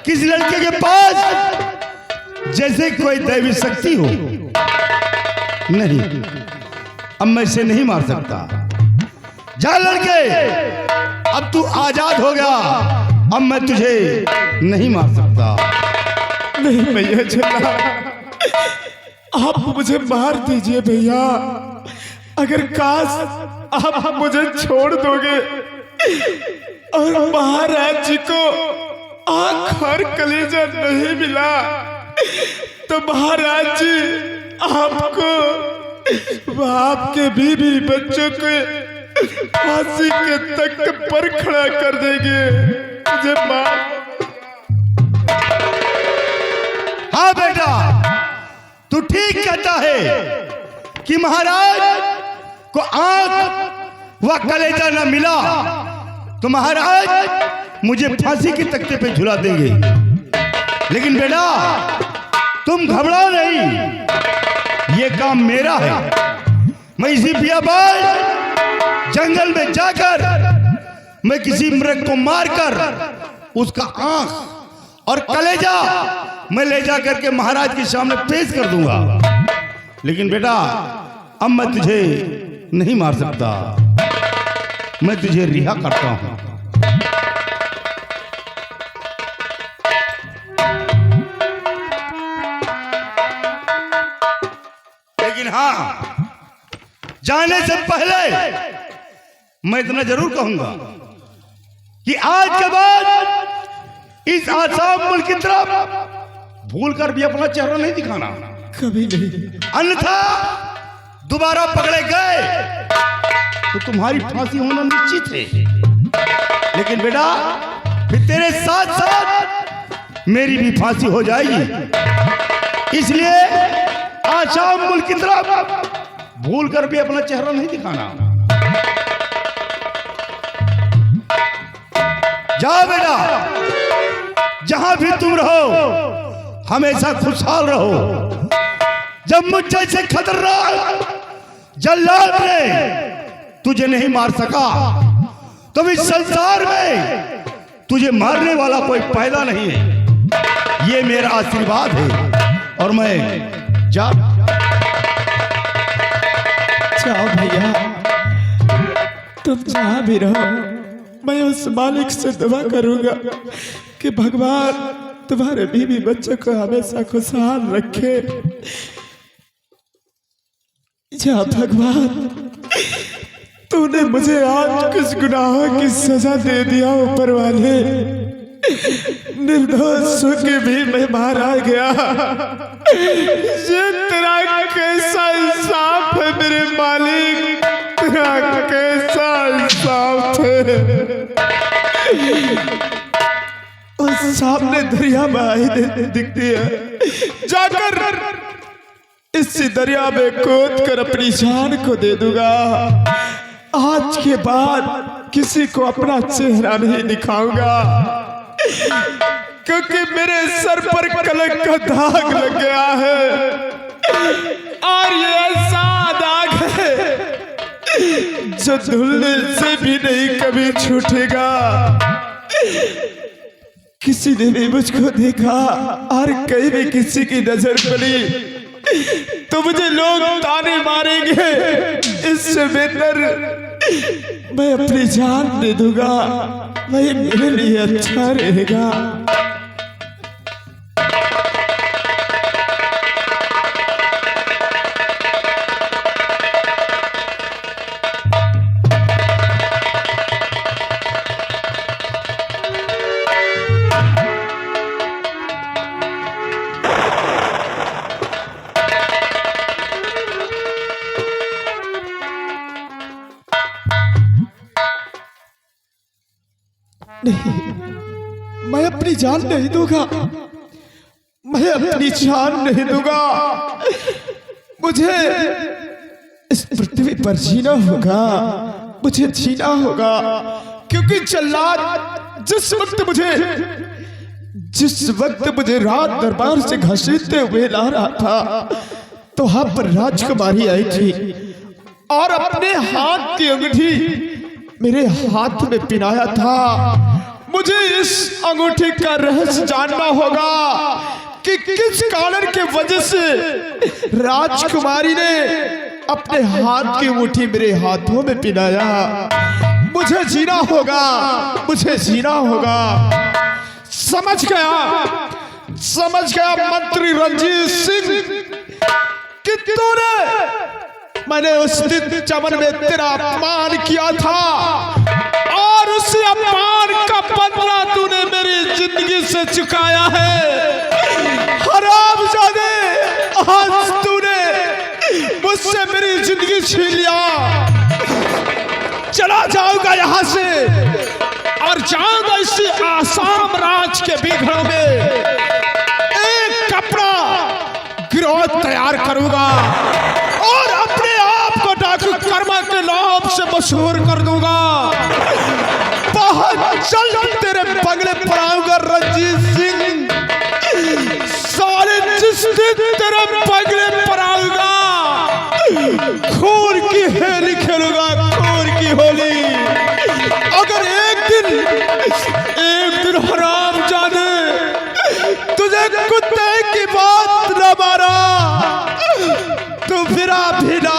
कि इस लड़के के पास जैसे कोई दैवी शक्ति हो। नहीं, अब मैं इसे नहीं मार सकता। जा लड़के, अब तू आजाद हो गया, अब मैं तुझे नहीं मार सकता। नहीं भैया जल्लाद, आप मुझे मार दीजिए भैया। अगर काश आप मुझे छोड़ दोगे और महाराज जी को आंख और कलेजा नहीं मिला, तो महाराज जी आपको, आपके बीवी बच्चों को फांसी के तख्त पर खड़ा कर देंगे। मुझे मार। हाँ बेटा, तू ठीक कहता है कि महाराज को आंख व कलेजा न मिला तो महाराज मुझे फांसी के तख्ते पे झुला देंगे। लेकिन बेटा तुम घबराओ नहीं, ये काम मेरा है। मैं इसी बियाबान जंगल में जाकर मैं किसी मृग को मारकर उसका आंख और कलेजा मैं ले जा करके महाराज के सामने पेश कर दूंगा। लेकिन बेटा अब मैं तुझे नहीं मार सकता, मैं तुझे रिहा करता हूं। लेकिन हाँ, जाने से पहले मैं इतना जरूर कहूंगा कि आज के बाद इस आसाम मुल्क की तरफ भूल कर भी अपना चेहरा नहीं दिखाना, कभी नहीं। अन्यथा दोबारा पकड़े गए तो तुम्हारी फांसी होना निश्चित है। लेकिन बेटा फिर तेरे साथ साथ मेरी भी फांसी हो जाएगी, इसलिए आसाम मुल्क की तरफ भूल कर भी अपना चेहरा नहीं दिखाना। जाओ बेटा, जहां भी तुम रहो हमेशा खुशहाल रहो। जब मुझ जैसे खतरनाक जल्लाद ने तुझे नहीं मार सका तो इस संसार में तुझे मारने वाला कोई पैदा नहीं है। ये मेरा आशीर्वाद है और मैं जाओ भैया, तुम जहाँ भी रहो मैं उस मालिक से दुआ करूंगा कि भगवान तुम्हारे बीवी बच्चों को हमेशा खुशहाल रखे। जा भगवान, तूने मुझे आज कुछ गुनाहों की सजा दे दिया ऊपर वाले। निर्दोष होके भी मैं मारा गया। ये तेरा कैसा इंसाफ है मेरे मालिक, तेरा कैसा इंसाफ है। उस सामने दरिया में दिखती है, जाकर इसी दरिया में कूद कर अपनी जान को दे दूंगा। आज के बाद किसी को अपना चेहरा नहीं दिखाऊंगा, क्योंकि मेरे सर पर कलंक का दाग लग गया है। और ये ऐसा दाग है जो धुलने से भी नहीं कभी छूटेगा। किसी ने भी मुझको देखा और कहीं भी किसी की नजर पड़ी तो मुझे लोग ताने मारेंगे। इससे बेहतर मैं अपनी जान दे दूंगा, वही मेरे लिए अच्छा रहेगा। नहीं, मैं अपनी जान नहीं दूंगा, मैं अपनी जान नहीं दूंगा। मुझे इस पृथ्वी पर जीना होगा, मुझे जीना होगा, क्योंकि जल्लाद जिस वक्त मुझे रात दरबार से घसीटते हुए ला रहा था, तो वहां पर राजकुमारी आई थी और अपने हाथ की अंगूठी मेरे हाथ में पिनाया था। मुझे इस अंगूठी का रहस्य जानना होगा कि किस कारण के वजह से राजकुमारी ने अपने हाथ की अंगूठी मेरे हाथों में पिनाया। मुझे जीना होगा, मुझे जीना होगा। समझ गया मंत्री रंजीत सिंह कि तूने, मैंने उस दिन चमन में तेरा अपमान किया था और उसी अपमान का बदला तूने मेरी जिंदगी से चुकाया है। हरामजादे, आज तूने मुझसे मेरी जिंदगी छीन लिया। चला जाऊंगा यहाँ से और जाऊंगा इसी आसाम राज के बिगड़ों में एक कपड़ा गिरोह तैयार करूंगा और अपने आप को डाकू कर्मा के नाम से मशहूर कर दूंगा। बहुत जल्द तेरे बंगले पर आऊंगा रंजीत सिंह। साले जिस दिन तेरे बंगले पर आऊंगा खून की होली खेलूंगा, खून की होली। अगर एक दिन हरामजादे तुझे कुत्ते की बात न मारा तो फिरा भी ना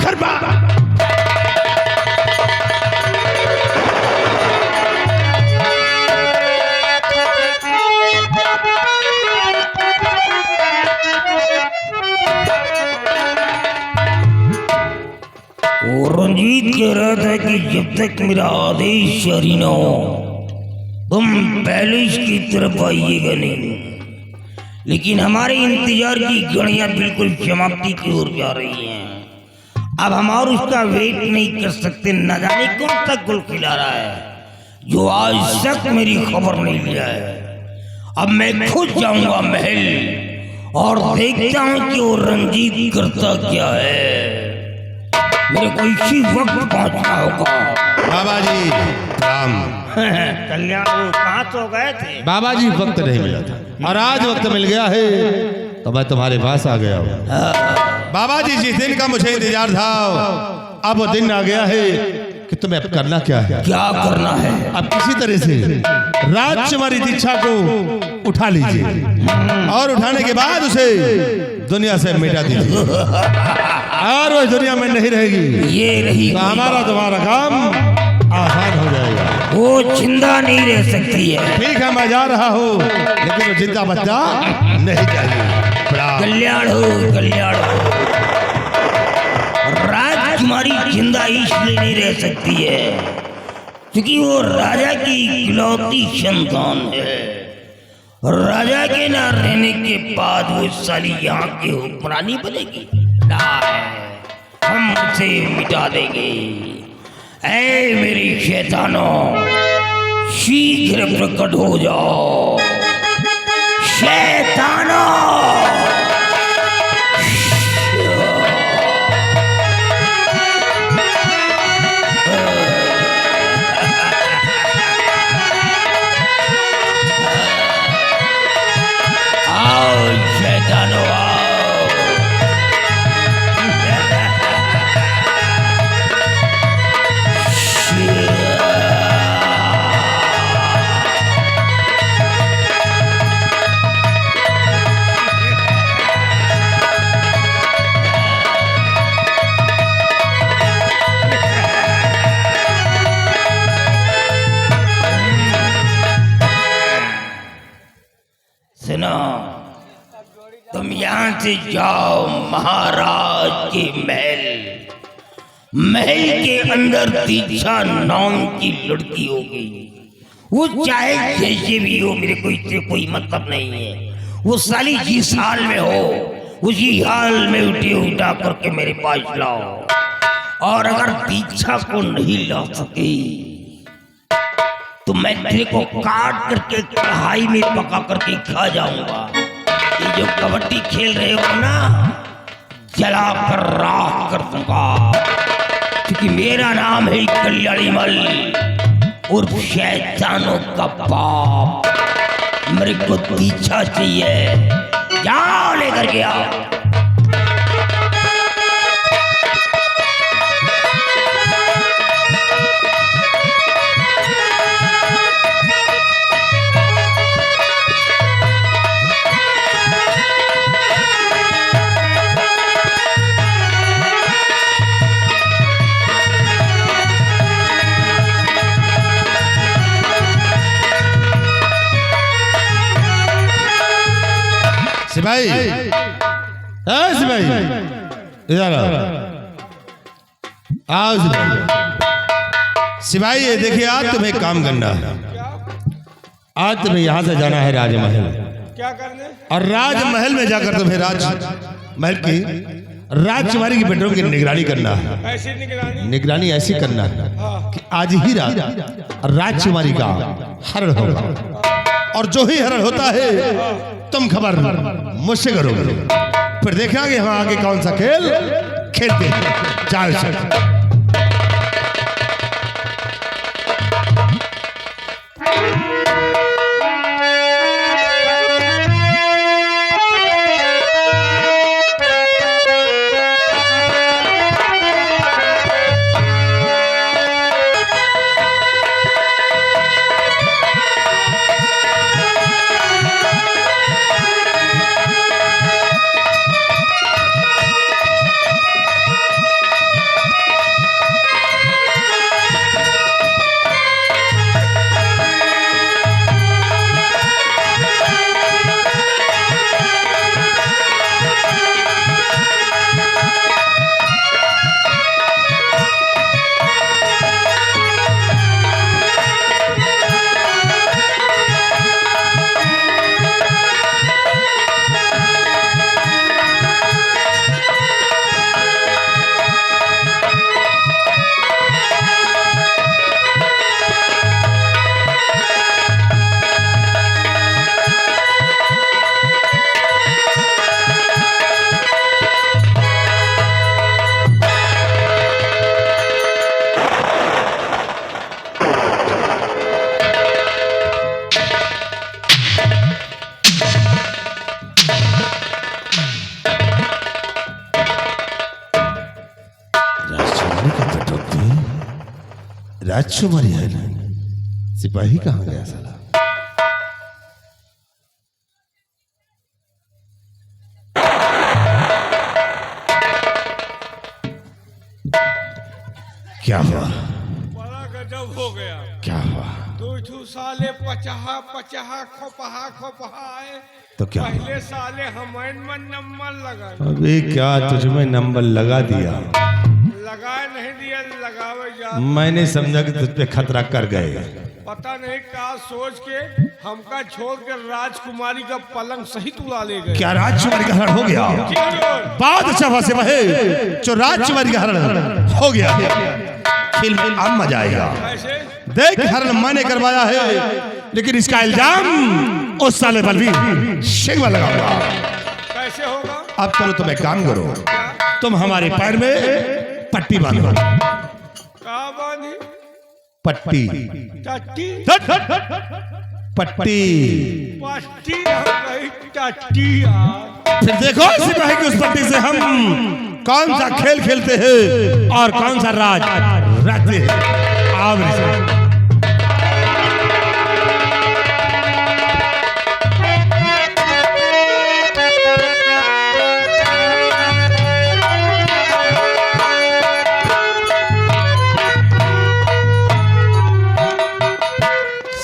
करवा। रंजीत कह रहा था कि जब तक मेरा आदेश जारी न हो तुम पैलेस की तरफ आइएगा नहीं। लेकिन हमारे इंतजार की घड़ियां बिल्कुल समाप्ति की ओर जा रही हैं। अब हम और उसका वेट नहीं कर सकते। न जाने कौन सा गुल खिला रहा है जो आज तक मेरी खबर नहीं लिया है। अब मैं खुद जाऊंगा महल और देखता हूं कि वो रंजीत करता क्या है। मेरे को इसी वक्त पहुंचना होगा। बाबा जी राम। कल्याण कहाँ तो गए थे? बाबा जी वक्त नहीं मिला था और आज वक्त मिल गया है तो मैं तुम्हारे पास आ गया हूँ। बाबा जी जिस दिन का मुझे इंतजार था अब वो दिन आ गया है कि तुम्हें अब करना क्या है। क्या करना है? अब किसी तरह से राजकुमारी दीक्षा को उठा लीजिए और उठाने के बाद उसे दुनिया से मिटा दीजिए और वो दुनिया में नहीं रहेगी। ये रही तो हमारा तुम्हारा काम आसान हो जाएगा। वो जिंदा नहीं रह सकती है। ठीक है मैं जा रहा हूँ लेकिन वो जिंदा बच्चा नहीं चाहिए। कल्याण हो, कल्याण हो। राजकुमारी जिंदा इस इसलिए नहीं रह सकती है क्योंकि वो राजा की इकलौती संतान है। राजा के ना रहने के बाद वो साली यहाँ की हुक्मरानी बनेगी? ना, हम उसे मिटा देंगे। ऐ मेरी शैतानों, शीघ्र प्रकट हो जाओ शैतानों। आओ शैतानों आओ। सुनो, तुम यहाँ से जाओ महाराज के महल के अंदर दीक्षा नाम की लड़की होगी। वो चाहे जैसे भी हो, मेरे को इससे कोई मतलब नहीं है। वो साली जिस हाल में हो उसी हाल में उठा करके मेरे पास लाओ। और अगर दीक्षा को नहीं ला सके तो मैं तेरे को काट करके कढ़ाई में पका करके खा जाऊंगा। ये जो कबड्डी खेल रहे हो ना, जला कर राख कर दूंगा। क्योंकि मेरा नाम है कल्याणी मल उर्फ शैतानों का बाप। मेरे को दीक्षा चाहिए, जाओ लेकर के आओ। सिपाही, सिपाही इधर आओ सिपाही। सिपाही ये देखिए, आज तुम्हें काम करना है। आज तुम्हें यहाँ से जाना है राजमहल। क्या करने? और राजमहल में जाकर तुम्हें राजमहल की राजकुमारी की बेटों की निगरानी करना है। ऐसी निगरानी ऐसी करना है कि आज ही रात राजकुमारी का हरण होगा। और जो ही हरण होता है तुम खबर मुझसे करोगे। फिर देखेंगे हम आगे कौन सा खेल खेलते हैं। चाल से राजकुमारी है ना? सिपाही कहाँ गया साला? क्या हुआ? बड़ा गजब हो गया। क्या हुआ? दो साले पचहा पचहा खोपहा खोपहा आए तो क्या हुआ? पहले साले हमारे मन नंबर लगा अबे क्या तुझमें नंबर लगा दिया? लगा नहीं दिया, लगावे मैंने समझा कि तुझ पे खतरा कर गए। पता नहीं क्या सोच के हमका छोड़ के राजकुमारी का पलंग सहित उड़ा ले गए। क्या राजकुमारी का हरण हो गया? जी हजूर। बहुत अच्छा वैसे वहे जो राजकुमारी का हरण हो गया। फिल्म में अब मजा आएगा। कैसे? देख हरण मैंने करवाया है, लेकिन इसका इल्जाम उस साले बलवीर सिंह पर लगाऊंगा। कैसे होगा? अब चलो तुम एक काम करो, तुम हमारे पैर में पट्टी बांधो। कहा बांधी? पट्टी टट्टी? पट्टी। पट्टी हम कहीं टट्टी यार। फिर देखो सिपाही की उस पट्टी से हम कौन सा खेल खेलते हैं और कौन सा राज रखते हैं। आओ मेरे साथ।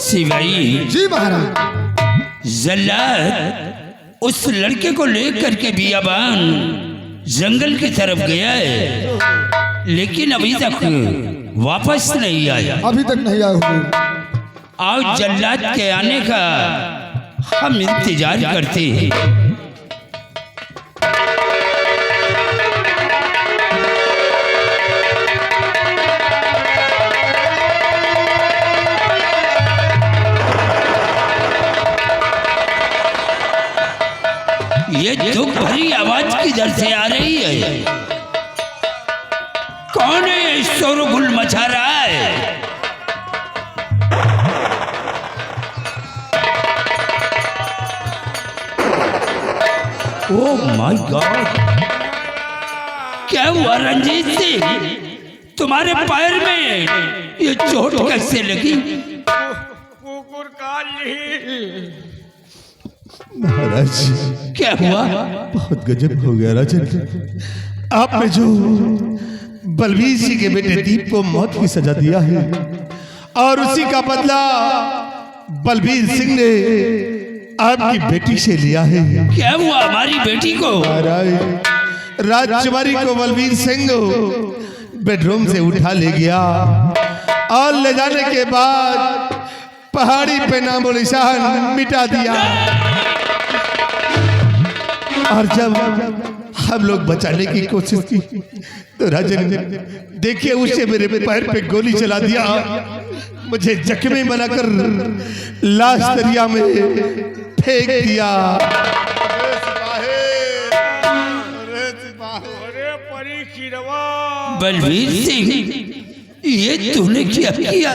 सिवाई जी महाराज। जल्लाद उस लड़के को लेकर के बियाबान जंगल की तरफ गया है, लेकिन अभी तक वापस नहीं आया। अभी तक नहीं आया हुजूर। आओ जल्लाद के आने का हम इंतजार करते हैं। ये दुख भरी आवाज किधर से आ रही है? कौन है ये शोरगुल मचा रहा है? ओह माय गॉड, क्या हुआ रंजीत सिंह? तुम्हारे पैर में ये चोट कैसे लगी? कुकुर काल ली। महाराज क्या हुआ? बहुत गजब हो गया राजन। आपने जो बलवीर सिंह के बेटे दीप को मौत की सजा दिया है और उसी का बदला बलवीर सिंह ने आपकी बेटी से लिया है। क्या हुआ हमारी बेटी को? महाराज राजकुमारी को बलवीर सिंह बेडरूम से उठा ले गया और ले जाने के बाद पहाड़ी पे नामो निशान मिटा दिया। और जब हम लोग बचाने की कोशिश की तो राजन देखिए उसे मेरे पैर पे गोली चला दिया, मुझे जख्मी बनाकर लाश दरिया में फेंक दिया। अरे परी खिरवा। बलवीर सिंह, ये तूने क्या किया?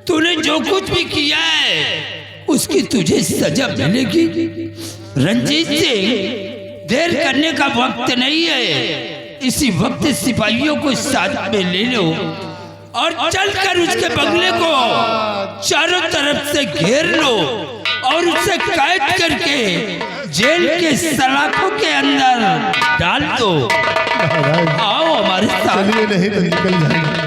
तूने जो कुछ भी किया है उसकी तुझे सजा मिलेगी। रंजीत सिंह, देर करने का वक्त नहीं है। इसी वक्त सिपाहियों को साथ में ले लो और चलकर उसके बंगले को चारों तरफ से घेर लो और उसे कैद करके जेल के सलाखों के अंदर डाल दो। आओ हमारे साथ। चलिए नहीं तो निकल जाएंगे।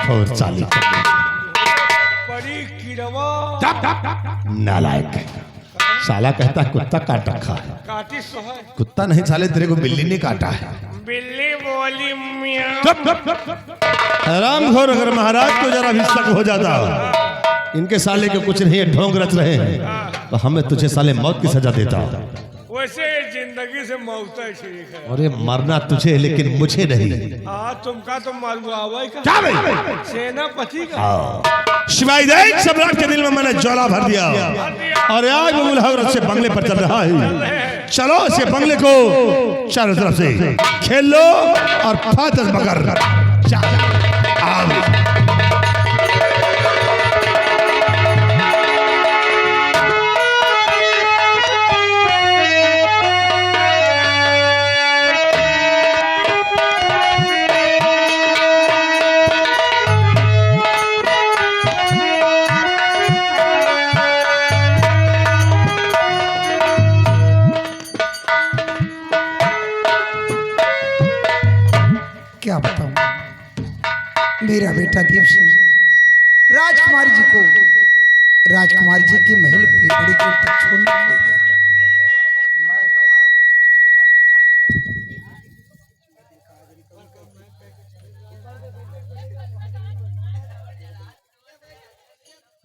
और चाली परी खिरवा। नालायक साला कहता है कुत्ता काट रखा है। काटी सो है। कुत्ता नहीं साले तेरे को बिल्ली ने काटा है। बिल्ली बोली मियाँ। हरामखोर, अगर महाराज को जरा भी शक हो जाता इनके साले के कुछ नहीं ढोंग रच रहे हैं तो हमें तुझे साले मौत की सजा देता। वैसे जिंदगी से मौत शरीक है। अरे मरना तुझे लेकिन मुझे नहीं। हाँ तुमका तो मालूम क्या भाई? सेनापति का। शिवाय देख सम्राट के दिल में मैंने ज्वाला भर दिया और आज वो मुल्हावरत से बंगले पर चल रहा है। चलो इसे बंगले को चारों तरफ से खेल लो और फादर मगर आओ। क्या क्या बताऊं, मेरा बेटा दीप सिंह राजकुमारी जी को राजकुमारी जी के महल की बड़ी दूर तक छोड़ने के लिए गया।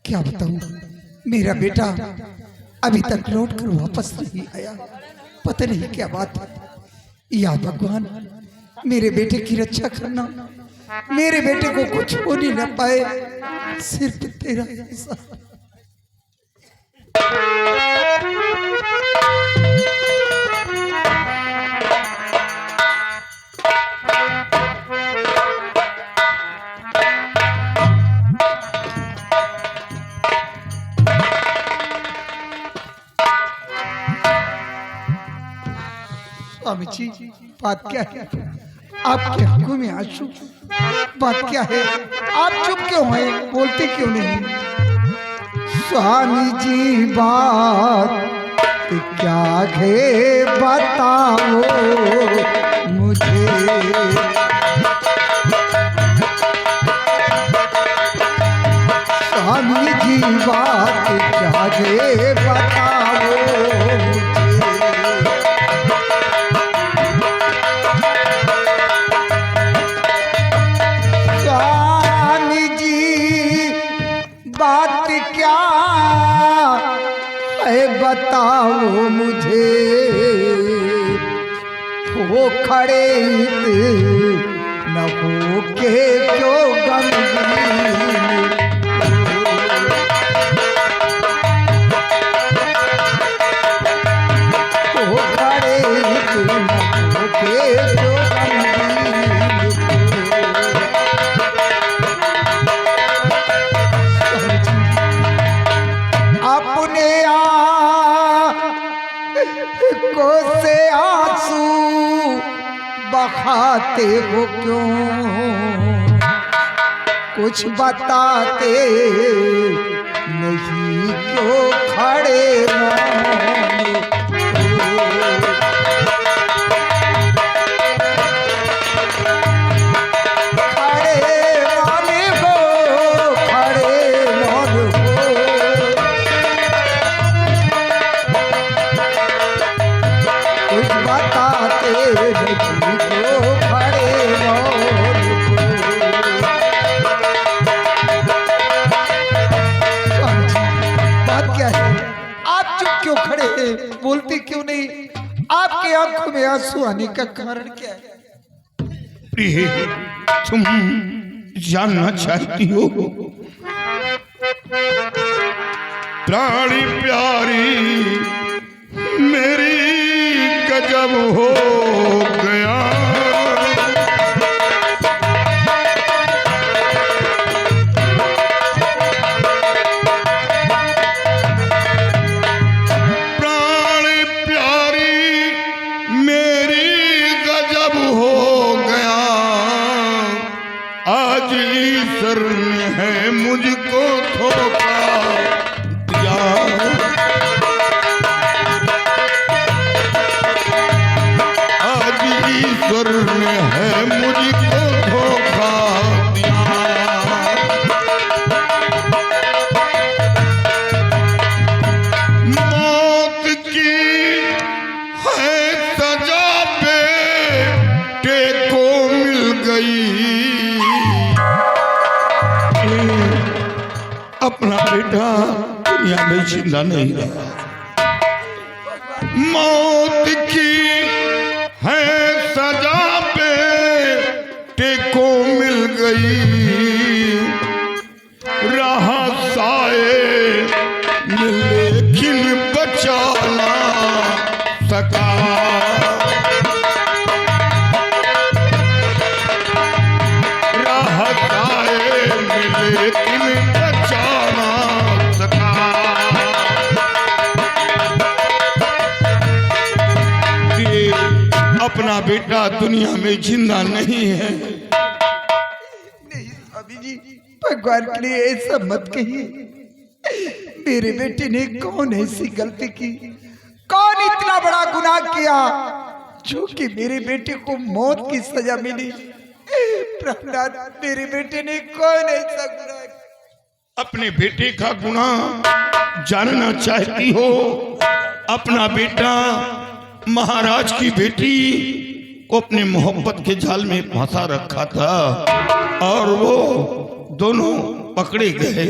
क्या बताऊं, मेरा बेटा अभी तक लौट कर वापस नहीं आया। पता नहीं क्या बात है। या भगवान, मेरे बेटे की रक्षा करना, मेरे बेटे को कुछ हो नहीं न पाए, सिर्फ तेरा ऐसा। स्वामी जी, बात क्या है? आपके आंखों में आंसू, बात क्या है? आप चुप क्यों हैं, बोलते क्यों नहीं? स्वामी जी बात क्या है बताओ मुझे, स्वामी जी बात क्या है बताओ मुझे। बात क्या है बताओ मुझे, हो खड़े न हो के क्यों गमगीन, हो खड़े न हो के क्यों गमगीन। अपने को से आंसू बहाते हो क्यों, कुछ बताते नहीं क्यों खड़े रहो। बोलते क्यों नहीं? आपके आंखों में आंसू आने का कारण क्या है? प्रिय, तुम जानना चाहती हो? प्राणी प्यारी मेरी गजब हो गया, है मुझको धोखा दिया, आज ईश्वर ने है मुझको धोखा दिया। मौत की है सजा बेटे को मिल गई, अपना बेटा दुनिया में जिंदा नहीं रहा। मौत की है सजा बेटे को मिल गई, रहा साए लेकिन बचा ना सका, रहा साए लेकिन अपना बेटा दुनिया में जिंदा नहीं है। नहीं स्वामी जी, भगवान के लिए ऐसा मत कहिए। मेरे बेटे ने कौन ऐसी गलती की, कौन इतना बड़ा गुनाह किया जो कि मेरे बेटे को मौत की सजा मिली? प्रहलाद, मेरे बेटे ने कोई नहीं सकता। अपने बेटे का गुनाह जानना चाहती हो? अपना बेटा महाराज की बेटी को अपने मोहब्बत के जाल में फंसा रखा था और वो दोनों पकड़े गए।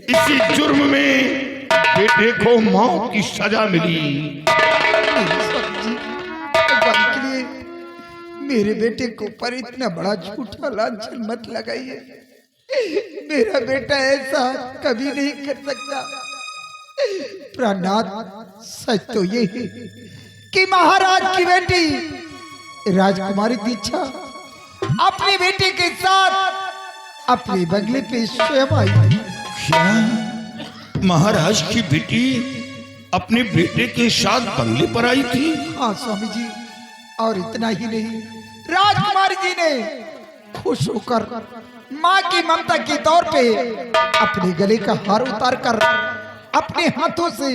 इसी जुर्म में बेटे को मौत की सजा मिली। भगवान के लिए मेरे बेटे को पर इतना बड़ा झूठा लांछन मत लगाइए। मेरा बेटा ऐसा कभी नहीं कर सकता। प्रहलाद, सच तो ये है कि महाराज की बेटी राजकुमारी दीक्षा अपने बेटे के साथ अपने बंगले पे स्वयं आई। क्या महाराज की बेटी अपने बेटे के साथ बंगले पर आई थी? हाँ स्वामी जी, और इतना ही नहीं, राजकुमारी जी ने खुश होकर माँ की ममता के तौर पे अपने गले का हार उतार कर अपने हाथों से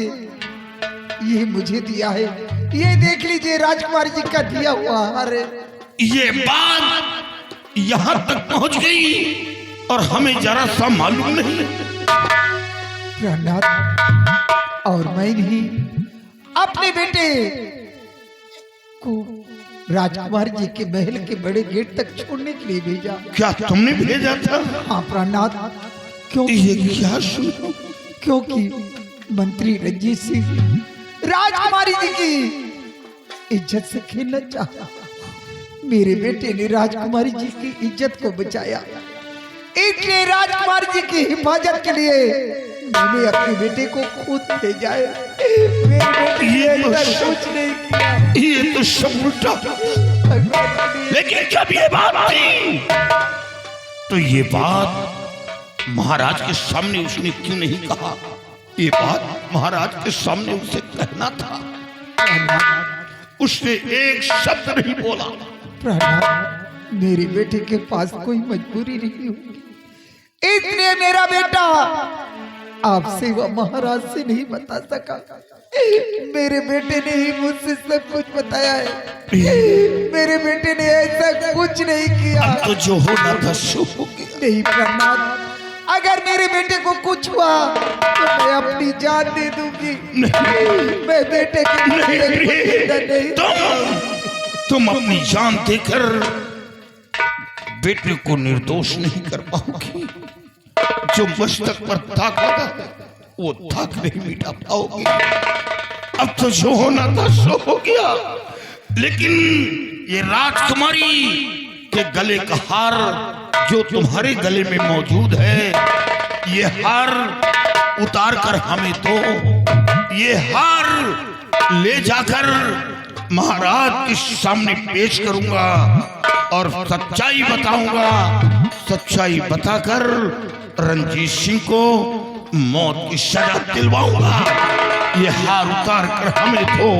ये मुझे दिया है। ये देख लीजिए राजकुमारी जी का दिया हुआ हार है। ये बात यहाँ तक पहुँच गई और हमें जरा सा मालूम नहीं। प्रहलाद, और मैं नहीं अपने बेटे को राजकुमार जी के महल के बड़े गेट तक छोड़ने के लिए भेजा। क्या तुमने भेजा था? हाँ प्रहलाद, ये क्या सुनो? क्योंकि मंत्री रंजीत सिंह राजकुमारी जी की इज्जत से खेलना चाहा। मेरे बेटे ने राजकुमारी जी की इज्जत को बचाया, इसलिए राजकुमारी जी की हिफाजत के लिए मैंने अपने बेटे को खुद भेजा है। मेरे बेटे ने कुछ नहीं किया। ये तो सब उल्टा। लेकिन जब ये बात थी तो ये बात महाराज के सामने उसने क्यों नहीं कहा? ये बात महाराज के सामने उसे कहना था। उसने एक शब्द नहीं बोला। प्रहलाद, मेरे बेटे के पास कोई मजबूरी नहीं होगी, इसलिए मेरा बेटा आपसे व महाराज से नहीं बता सका। मेरे बेटे ने ही मुझसे सब कुछ बताया है। मेरे बेटे ने ऐसा कुछ नहीं किया। अब तो जो होना था सो हो गया। नहीं प्रहलाद, अगर मेरे बेटे को कुछ हुआ तो मैं अपनी जान दे दूंगी। मैं बेटे के नहीं। तुम अपनी जान देकर बेटे को निर्दोष नहीं कर पाओगी। जो मस्तक पर दाग लगा वो दाग नहीं मिटा पाओगी। अब तो जो होना था सो हो गया। लेकिन ये राजकुमारी के गले का हार जो तुम्हारे गले में मौजूद है, ये हार उतार कर हमें दो। ये हार ले जाकर महाराज के सामने पेश करूंगा और सच्चाई बताऊंगा। सच्चाई बताकर रंजीत सिंह को मौत की सजा दिलवाऊंगा। ये हार उतार कर हमें दो।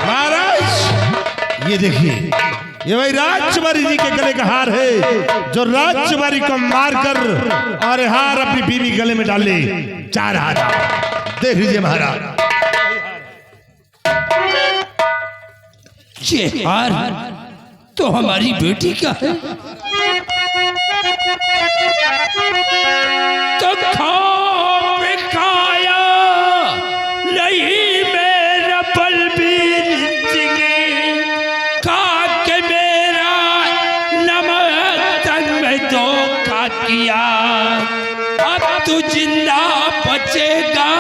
महाराज, ये देखिए, ये वही राजकुमारी जी के गले का हार है जो राजकुमारी को मारकर और हार अपनी बीवी गले में डाले जा रहा था। देख लीजिए महाराज। ये हार तो हमारी बेटी का है। तो खाया नहीं मेरा बलबीर सिंह, खा के मेरा नमक में धोखा किया। अब तू जिंदा बचेगा